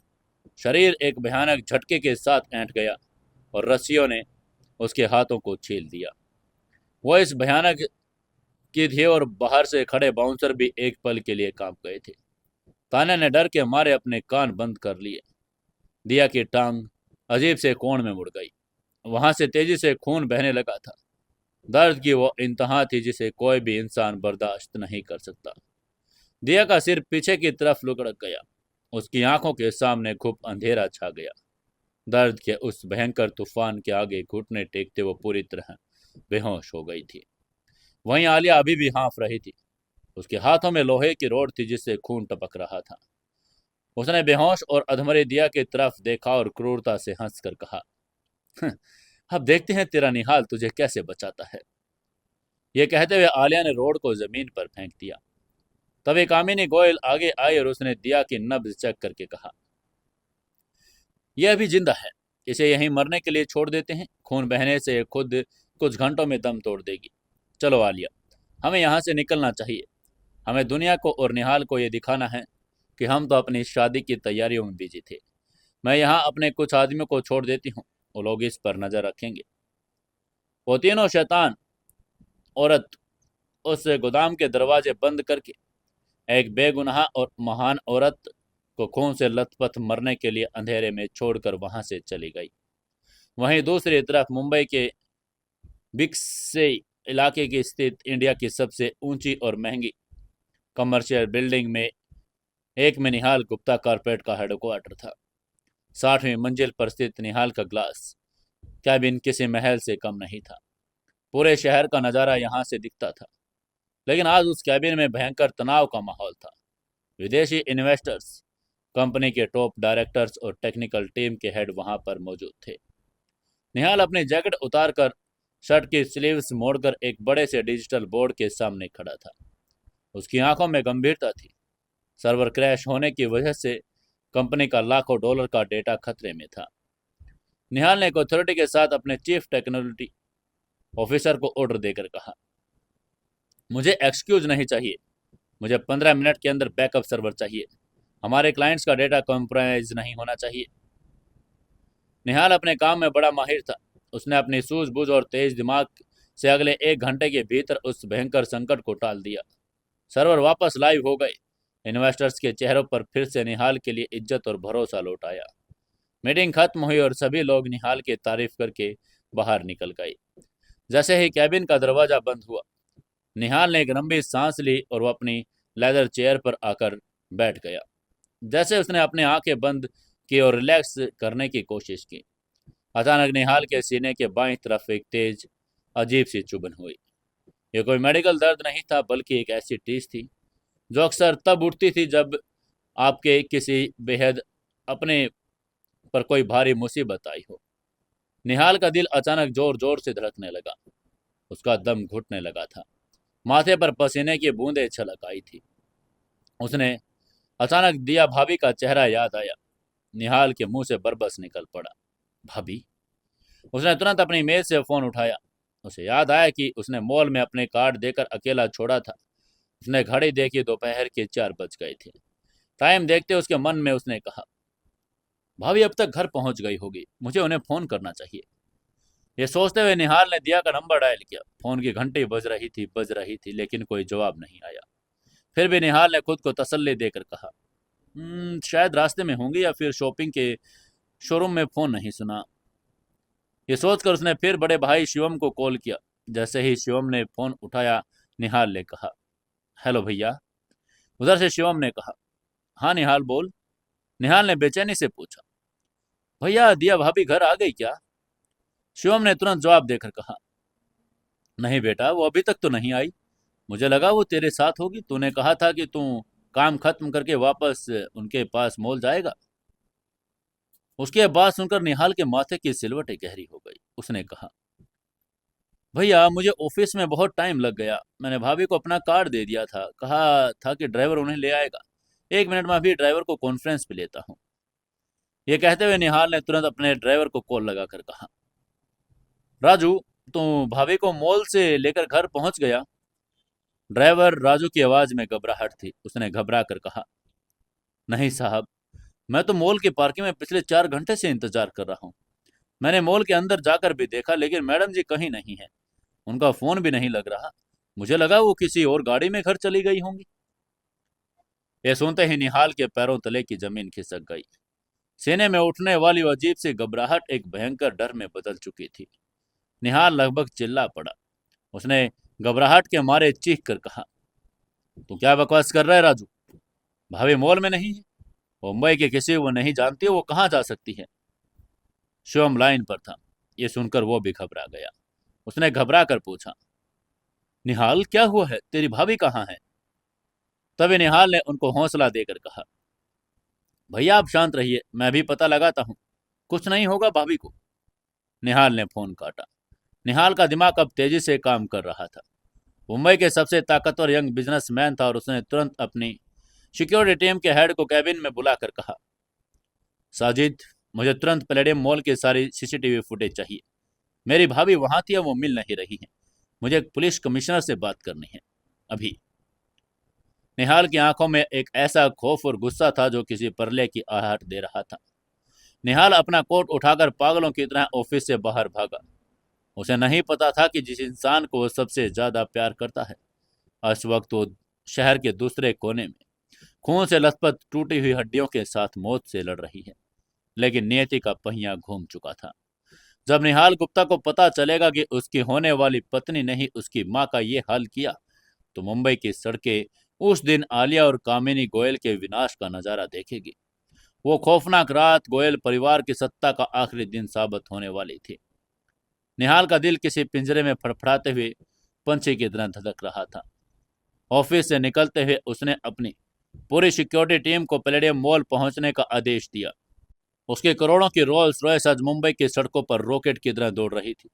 शरीर एक भयानक झटके के साथ ऐंठ गया और रस्सियों ने उसके हाथों को छील दिया। वह इस भयानक की थी और बाहर से खड़े बाउंसर भी एक पल के लिए कांप गए थे। तान्या ने डर के मारे अपने कान बंद कर लिए। दिया की टांग अजीब से कोण में मुड़ गई। वहां से तेजी से खून बहने लगा था। दर्द की वो इंतहा थी जिसे कोई भी इंसान बर्दाश्त नहीं कर सकता। दिया का सिर पीछे की तरफ लुढ़क गया। उसकी आंखों के सामने खूब अंधेरा छा गया। दर्द के उस भयंकर तूफान के आगे घुटने टेकते वो पूरी तरह बेहोश हो गई थी। वहीं आलिया अभी भी हाँफ रही थी। उसके हाथों में लोहे की रोड थी जिससे खून टपक रहा था। उसने बेहोश और अधमरे दिया की तरफ देखा और क्रूरता से हंसकर कहा, अब देखते हैं तेरा निहाल तुझे कैसे बचाता है। यह कहते हुए आलिया ने रोड को जमीन पर फेंक दिया। तभी कामिनी गोयल आगे आई और उसने दिया की नब्ज चेक करके कहा, यह अभी जिंदा है, इसे यहीं मरने के लिए छोड़ देते हैं। खून बहने से खुद कुछ घंटों में दम तोड़ देगी। चलो आलिया, हमें यहाँ से निकलना चाहिए। हमें दुनिया को और निहाल को यह दिखाना है कि हम तो अपनी शादी की तैयारियों में बिजी थे। मैं यहाँ अपने कुछ आदमियों को छोड़ देती हूँ, वो लोग इस पर नजर रखेंगे। वो तीनों शैतान औरत उस गोदाम के दरवाजे बंद करके एक बेगुनाह और महान औरत को खून से लथपथ मरने के लिए अंधेरे में छोड़कर वहां से चली गई। वहीं दूसरी तरफ मुंबई के बिक्से इलाके की स्थित इंडिया की सबसे ऊंची और महंगी कमर्शियल बिल्डिंग में एक में निहाल गुप्ता कारपेट का हेडक्वार्टर था। 60वीं मंजिल पर स्थित निहाल का ग्लास कैबिन किसी महल से कम नहीं था। पूरे शहर का नज़ारा यहाँ से दिखता था, लेकिन आज उस कैबिन में भयंकर तनाव का माहौल था। विदेशी इन्वेस्टर्स, कंपनी के टॉप डायरेक्टर्स और टेक्निकल टीम के हेड वहां पर मौजूद थे। निहाल अपनी जैकेट उतारकर शर्ट की स्लीव्स मोड़कर एक बड़े से डिजिटल बोर्ड के सामने खड़ा था। उसकी आंखों में गंभीरता थी। सर्वर क्रैश होने की वजह से कंपनी का लाखों डॉलर का डेटा खतरे में था। निहाल ने एक अथॉरिटी के साथ अपने चीफ टेक्नोलॉजी ऑफिसर को ऑर्डर देकर कहा, मुझे एक्सक्यूज नहीं चाहिए, मुझे 15 मिनट के अंदर बैकअप सर्वर चाहिए। हमारे क्लाइंट्स का डेटा कॉम्प्रोमाइज नहीं होना चाहिए। निहाल अपने काम में बड़ा माहिर था। उसने अपनी सूझबूझ और तेज दिमाग से अगले 1 घंटे के भीतर उस भयंकर संकट को टाल दिया। सर्वर वापस लाइव हो गए। इन्वेस्टर्स के चेहरों पर फिर से निहाल के लिए इज्जत और भरोसा लौट आया। मीटिंग खत्म हुई और सभी लोग निहाल की तारीफ करके बाहर निकल गए। जैसे ही कैबिन का दरवाजा बंद हुआ, निहाल ने एक लंबी सांस ली और वो अपनी लेदर चेयर पर आकर बैठ गया। जैसे उसने अपनी आंखें बंद की और रिलैक्स करने की कोशिश की, अचानक निहाल के सीने के बाईं तरफ एक तेज अजीब सी चुभन हुई। यह कोई मेडिकल दर्द नहीं था, बल्कि एक ऐसी टीस थी जो अक्सर तब उठती थी जब आपके किसी बेहद अपने पर कोई भारी मुसीबत आई हो। निहाल का दिल अचानक जोर जोर से धड़कने लगा। उसका दम घुटने लगा था। माथे पर पसीने की बूंदें छलक आई थी। उसने अचानक दिया भाभी का चेहरा याद आया। निहाल के मुंह से बरबस निकल पड़ा, भाभी। उसने तुरंत अपनी मेज से फोन उठाया। उसे याद आया कि उसने मॉल में अपने कार्ड देकर अकेला छोड़ा था। उसने घड़ी देखी, दोपहर के 4 बज गए थे। टाइम देखते उसके मन में उसने कहा, भाभी अब तक घर पहुंच गई होगी, मुझे उन्हें फोन करना चाहिए। ये सोचते हुए निहाल ने दिया का नंबर डायल किया। फोन की घंटी बज रही थी, लेकिन कोई जवाब नहीं आया। फिर भी निहाल ने खुद को तसल्ली देकर कहा, शायद रास्ते में होंगी या फिर शॉपिंग के शोरूम में फोन नहीं सुना। ये सोचकर उसने फिर बड़े भाई शिवम को कॉल किया। जैसे ही शिवम ने फोन उठाया, निहाल ने कहा, हेलो भैया। उधर से शिवम ने कहा, हाँ निहाल बोल। निहाल ने बेचैनी से पूछा, भैया दिया भाभी घर आ गई क्या? शिवम ने तुरंत जवाब देकर कहा, नहीं बेटा, वो अभी तक तो नहीं आई। मुझे लगा वो तेरे साथ होगी। तूने कहा था कि तू काम खत्म करके वापस उनके पास मॉल जाएगा। उसकी बात सुनकर निहाल के माथे की सिलवटें गहरी हो गई। उसने कहा, भैया मुझे ऑफिस में बहुत टाइम लग गया। मैंने भाभी को अपना कार्ड दे दिया था, कहा था कि ड्राइवर उन्हें ले आएगा। 1 मिनट में अभी ड्राइवर को कॉन्फ्रेंस पे लेता हूँ। ये कहते हुए निहाल ने तुरंत अपने ड्राइवर को कॉल लगाकर कहा, राजू, तू भाभी को मॉल से लेकर घर पहुंच गया? ड्राइवर राजू की आवाज में घबराहट थी। उसने घबरा कर कहा, नहीं साहब, मैं तो मॉल की पार्किंग में पिछले 4 घंटे से इंतजार कर रहा हूँ। मैंने मॉल के अंदर जाकर भी देखा, लेकिन मैडम जी कहीं नहीं है। उनका फोन भी नहीं लग रहा। मुझे लगा वो किसी और गाड़ी में घर चली गई होंगी। ये सुनते ही निहाल के पैरों तले की जमीन खिसक गई। सीने में उठने वाली वो अजीब सी घबराहट एक भयंकर डर में बदल चुकी थी। निहाल लगभग चिल्ला पड़ा। उसने घबराहट के मारे चीख कर कहा, तू क्या बकवास कर रहा है राजू? भाभी मॉल में नहीं है। मुंबई के किसी वो नहीं जानती, वो कहाँ जा सकती है? शिवम लाइन पर था। ये सुनकर वो भी घबरा गया। उसने घबरा कर पूछा, निहाल क्या हुआ है? तेरी भाभी कहाँ है? तभी निहाल ने उनको हौसला देकर कहा, भैया आप शांत रहिए, मैं भी पता लगाता हूँ। कुछ नहीं होगा भाभी को। निहाल ने फोन काटा। निहाल का दिमाग अब तेजी से काम कर रहा था। मुंबई के सबसे ताकतवर यंग बिजनेसमैन था और उसने तुरंत अपनी सिक्योरिटी टीम के हेड को कैबिन में बुलाकर कहा, साजिद, मुझे तुरंत पैलेडियम मॉल की सारी सीसीटीवी फुटेज चाहिए। मेरी भाभी वहां थी और वो मिल नहीं रही है। मुझे पुलिस कमिश्नर से बात करनी है, अभी। निहाल की आंखों में एक ऐसा खौफ और गुस्सा था जो किसी परले की आहट दे रहा था। निहाल अपना कोट उठाकर पागलों की तरह ऑफिस से बाहर भागा। उसे नहीं पता था कि जिस इंसान को वो सबसे ज्यादा प्यार करता है, इस वक्त वो शहर के दूसरे कोने में खून से लथपथ टूटी हुई हड्डियों के साथ मौत से लड़ रही है। लेकिन नियति का पहिया घूम चुका था। जब निहाल गुप्ता को पता चलेगा कि उसकी होने वाली पत्नी ने ही उसकी मां का ये हाल किया, तो मुंबई की सड़कें उस दिन आलिया और कामिनी गोयल के विनाश का नजारा देखेगी। वो खौफनाक रात गोयल परिवार की सत्ता का आखिरी दिन साबित होने वाली थी। निहाल का दिल किसी पिंजरे में फड़फड़ाते हुए पंछी की तरह धड़क रहा था। ऑफिस से निकलते हुए उसने अपनी पूरी सिक्योरिटी टीम को पैलेडियम मॉल पहुंचने का आदेश दिया। उसके करोड़ों की रोल्स रॉयस आज मुंबई की सड़कों पर रॉकेट की तरह दौड़ रही थी।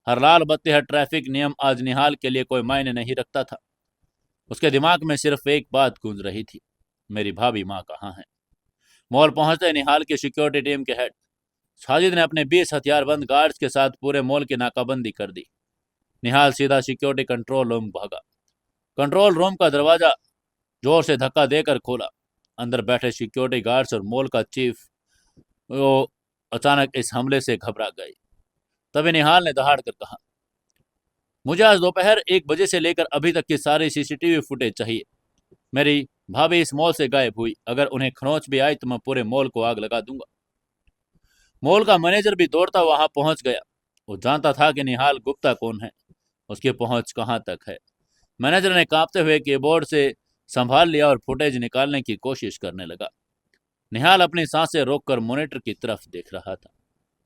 हर लाल बत्ती, हर ट्रैफिक नियम आज निहाल के लिए कोई मायने नहीं रखता था। उसके दिमाग में सिर्फ एक बात गूंज रही थी, मेरी भाभी माँ कहाँ है? मॉल पहुंचते निहाल की सिक्योरिटी टीम के हेड साजिद ने अपने 20 हथियारबंद गार्ड्स के साथ पूरे मॉल की नाकाबंदी कर दी। निहाल सीधा सिक्योरिटी कंट्रोल रूम भागा। कंट्रोल रूम का दरवाजा जोर से धक्का देकर खोला। अंदर बैठे सिक्योरिटी गार्ड्स और मॉल का चीफ वो अचानक इस हमले से घबरा गए। तभी निहाल ने दहाड़ कर कहा, मुझे आज दोपहर 1 बजे से लेकर अभी तक की सारी सीसीटीवी फुटेज चाहिए। मेरी भाभी इस मॉल से गायब हुई। अगर उन्हें खरोंच भी आई तो मैं पूरे मॉल को आग लगा दूंगा। मॉल का मैनेजर भी दौड़ता वहां पहुंच गया। वो जानता था कि निहाल गुप्ता कौन है, उसकी पहुंच कहां तक है। मैनेजर ने कांपते हुए कीबोर्ड से संभाल लिया और फुटेज निकालने की कोशिश करने लगा। निहाल अपनी सांसें रोककर मॉनिटर की तरफ देख रहा था।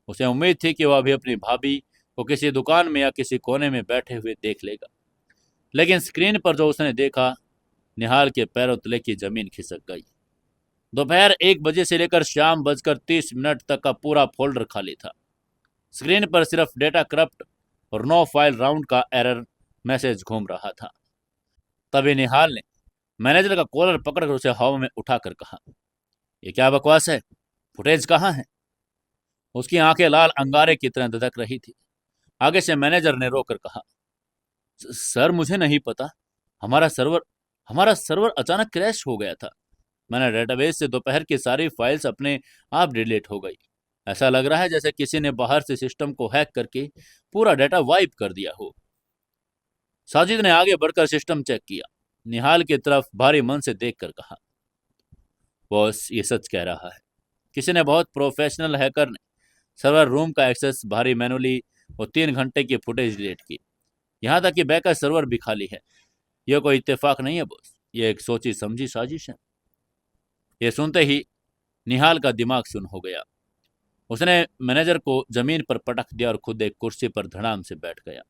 उसे उम्मीद थी कि वह अभी अपनी भाभी को किसी दुकान में या किसी कोने में बैठे हुए देख लेगा। लेकिन स्क्रीन पर जो उसने देखा, निहाल के पैरों तले की जमीन खिसक गई। दोपहर 1 बजे से लेकर शाम 1:30 तक का पूरा फोल्डर खाली था। स्क्रीन पर सिर्फ डेटा करप्ट और नो फाइल राउंड का एरर मैसेज घूम रहा था। तभी निहाल ने मैनेजर का कॉलर पकड़कर उसे हवा में उठाकर कहा, ये क्या बकवास है? फुटेज कहाँ है? उसकी आंखें लाल अंगारे की तरह धधक रही थी। आगे से मैनेजर ने रोकर कहा, सर मुझे नहीं पता। हमारा सर्वर हमारा सर्वर अचानक क्रैश हो गया था। मैंने डेटाबेस से दोपहर की सारी फाइल्स अपने आप डिलीट हो गई। ऐसा लग रहा है जैसे किसी ने बाहर से सिस्टम को हैक करके पूरा डेटा वाइप कर दिया हो। साजिद ने आगे बढ़कर सिस्टम चेक किया। निहाल की तरफ भारी मन से देखकर कहा, बॉस ये सच कह रहा है। किसी ने बहुत प्रोफेशनल हैकर ने सर्वर रूम का एक्सेस भारी मैनुअली और 3 घंटे की फुटेज डिलीट की। यहाँ तक कि बैकअप सर्वर भी खाली है। यह कोई इत्तेफाक नहीं है बॉस, ये एक सोची समझी साजिश है। ये सुनते ही निहाल का दिमाग सुन्न हो गया। उसने मैनेजर को जमीन पर पटक दिया और खुद एक कुर्सी पर धड़ाम से बैठ गया।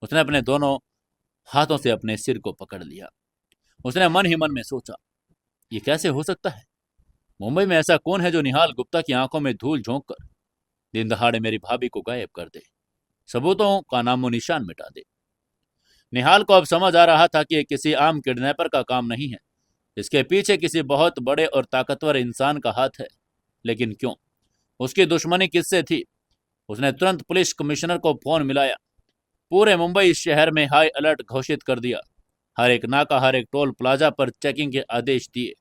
उसने अपने दोनों हाथों से अपने सिर को पकड़ लिया। उसने मन ही मन में सोचा, ये कैसे हो सकता है? मुंबई में ऐसा कौन है जो निहाल गुप्ता की आंखों में धूल झोंक कर दिन दहाड़े मेरी भाभी को गायब कर दे, सबूतों का नामो निशान मिटा दे। निहाल को अब समझ आ रहा था कि ये किसी आम किडनैपर का काम नहीं है, इसके पीछे किसी बहुत बड़े और ताकतवर इंसान का हाथ है। लेकिन क्यों? उसकी दुश्मनी किससे थी? उसने तुरंत पुलिस कमिश्नर को फोन मिलाया। पूरे मुंबई शहर में हाई अलर्ट घोषित कर दिया। हर एक नाका, हर एक टोल प्लाजा पर चेकिंग के आदेश दिए।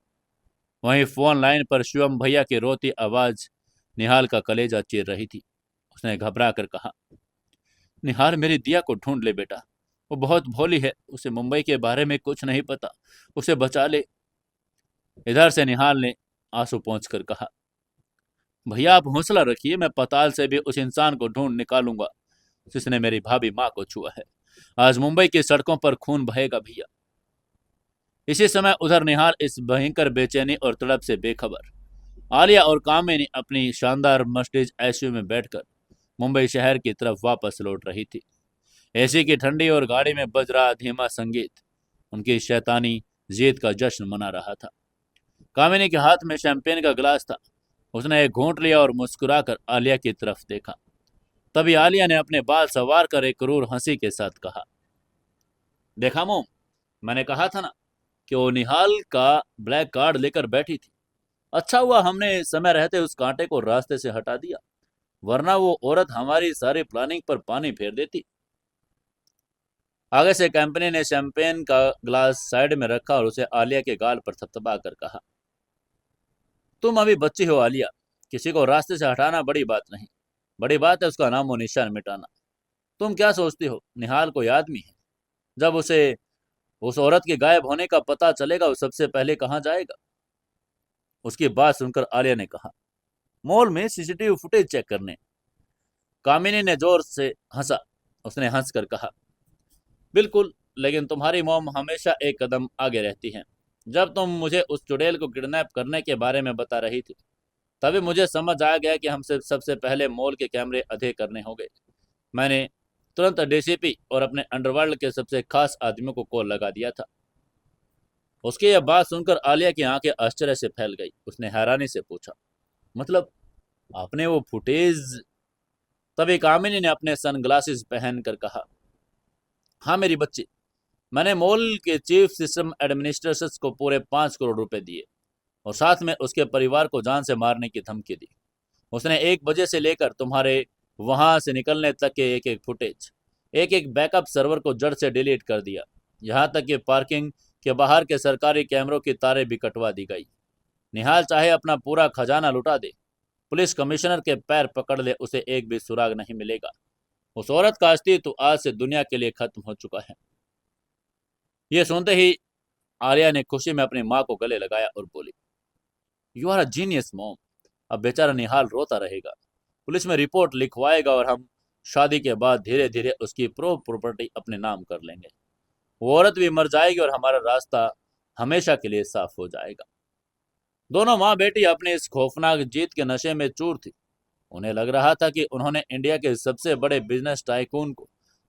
वहीं फोन लाइन पर शिवम भैया की रोती आवाज निहाल का कलेजा चीर रही थी। उसने घबरा कर कहा, निहाल, मेरी दिया को ढूंढ ले बेटा, वो बहुत भोली है, उसे मुंबई के बारे में कुछ नहीं पता, उसे बचा ले। इधर से निहाल ने आंसू पोंछ कर कहा, भैया आप हौसला रखिए, मैं पताल से भी उस इंसान को ढूंढ निकालूंगा जिसने मेरी भाभी माँ को छुआ है। आज मुंबई की सड़कों पर खून बहेगा भैया। इसी समय उधर निहाल इस भयंकर बेचैनी और तड़प से बेखबर। आलिया और कामिनी अपनी शानदार मर्सिडीज एसयूवी में बैठकर मुंबई शहर की तरफ वापस लौट रही थी। एसी की ठंडी और गाड़ी में बज रहा धीमा संगीत उनकी शैतानी जीत का जश्न मना रहा था। कामिनी के हाथ में शैंपेन का गिलास था। उसने एक घूंट लिया और मुस्कुराकर आलिया की तरफ देखा। तभी आलिया ने अपने बाल संवार कर एक क्रूर हंसी के साथ कहा, देखा मोम, मैंने कहा था ना कि वो निहाल का ब्लैक कार्ड लेकर बैठी थी। अच्छा हुआ हमने समय रहते उस कांटे को रास्ते से हटा दिया, वरना वो औरत हमारी सारी प्लानिंग पर पानी फेर देती। आगे से कंपनी ने शैंपेन का ग्लास साइड में रखा और उसे आलिया के गाल पर थपथपा कर कहा, तुम अभी बच्ची हो आलिया, किसी को रास्ते से हटाना बड़ी बात नहीं, बड़ी बात है उसका नामो निशान मिटाना। तुम क्या सोचती हो निहाल कोई आदमी है? जब उसे उस औरत के गायब होने का पता चलेगा वो सबसे पहले कहाँ जाएगा? उसकी बात सुनकर आलिया ने कहा, मॉल में सीसीटीवी फुटेज चेक करने। कामिनी ने जोर से हंसा। उसने हंसकर कहा, बिल्कुल, लेकिन तुम्हारी मॉम हमेशा एक कदम आगे रहती है। जब तुम मुझे उस चुड़ैल को किडनैप करने के बारे में बता रही थी, तभी मुझे समझ आ गया कि हमसे सबसे पहले मॉल के कैमरे अधे करने होंगे। मैंने तुरंत डीसीपी और अपने अंडरवर्ल्ड के सबसे खास आदमियों को कॉल लगा दिया था। उसकी यह बात सुनकर आलिया की आंखें आश्चर्य से फैल गई। उसने हैरानी से पूछा, मतलब आपने वो फुटेज? तभी कामिनी ने अपने सनग्लासेस पहनकर कहा, हाँ मेरी बच्ची, मैंने मॉल के चीफ सिस्टम एडमिनिस्ट्रेटर्स को पूरे 5 करोड़ रुपए दिए और साथ में उसके परिवार को जान से मारने की धमकी दी। उसने 1 बजे से लेकर तुम्हारे वहां से निकलने तक के एक एक फुटेज, एक एक बैकअप सर्वर को जड़ से डिलीट कर दिया। यहाँ तक कि पार्किंग के बाहर के सरकारी कैमरों की तारें भी कटवा दी गई। निहाल चाहे अपना पूरा खजाना लुटा दे, पुलिस कमिश्नर के पैर पकड़ ले, उसे एक भी सुराग नहीं मिलेगा। उस औरत का अस्तित्व आज से दुनिया के लिए खत्म हो चुका है। ये सुनते ही आर्या ने खुशी में अपनी माँ को गले लगाया और बोली, you are a genius mom. अब बेचारा निहाल रोता रहेगा, पुलिस में रिपोर्ट लिखवाएगा और हम शादी के बाद धीरे धीरे उसकी प्रॉपर्टी अपने नाम कर लेंगे। वो औरत भी मर जाएगी और हमारा रास्ता हमेशा के लिए साफ हो जाएगा। दोनों माँ बेटी अपनी इस खौफनाक जीत के नशे में चूर थी। उन्हें लग रहा था कि उन्होंने इंडिया के सबसे बड़े बिजनेस टाइकून को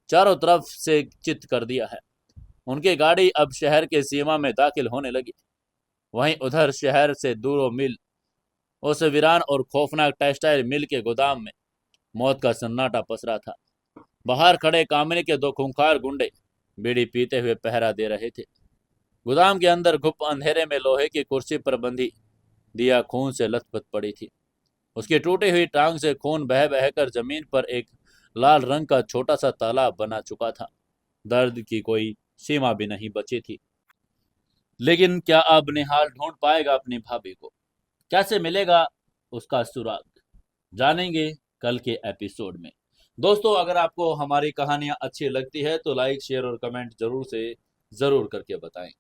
चारों तरफ से चित कर दिया है। उनकी गाड़ी अब शहर के सीमा में दाखिल होने लगी। वहीं उधर शहर से दूरों मिल उस वीरान और खौफनाक टेक्सटाइल मिल के गोदाम में मौत का सन्नाटा पसरा था। बाहर खड़े कामिनी के 2 खूंखार गुंडे बीड़ी पीते हुए पहरा दे रहे थे। गोदाम के अंदर घुप अंधेरे में लोहे की कुर्सी पर बंधी दिया खून से लथपथ पड़ी थी। उसकी टूटी हुई टांग से खून बह बहकर जमीन पर एक लाल रंग का छोटा सा तालाब बना चुका था। दर्द की कोई सीमा भी नहीं बची थी। लेकिन क्या अब निहाल ढूंढ पाएगा अपनी भाभी को? कैसे मिलेगा उसका सुराग? जानेंगे कल के एपिसोड में। दोस्तों, अगर आपको हमारी कहानियां अच्छी लगती है तो लाइक, शेयर और कमेंट जरूर करके बताएं।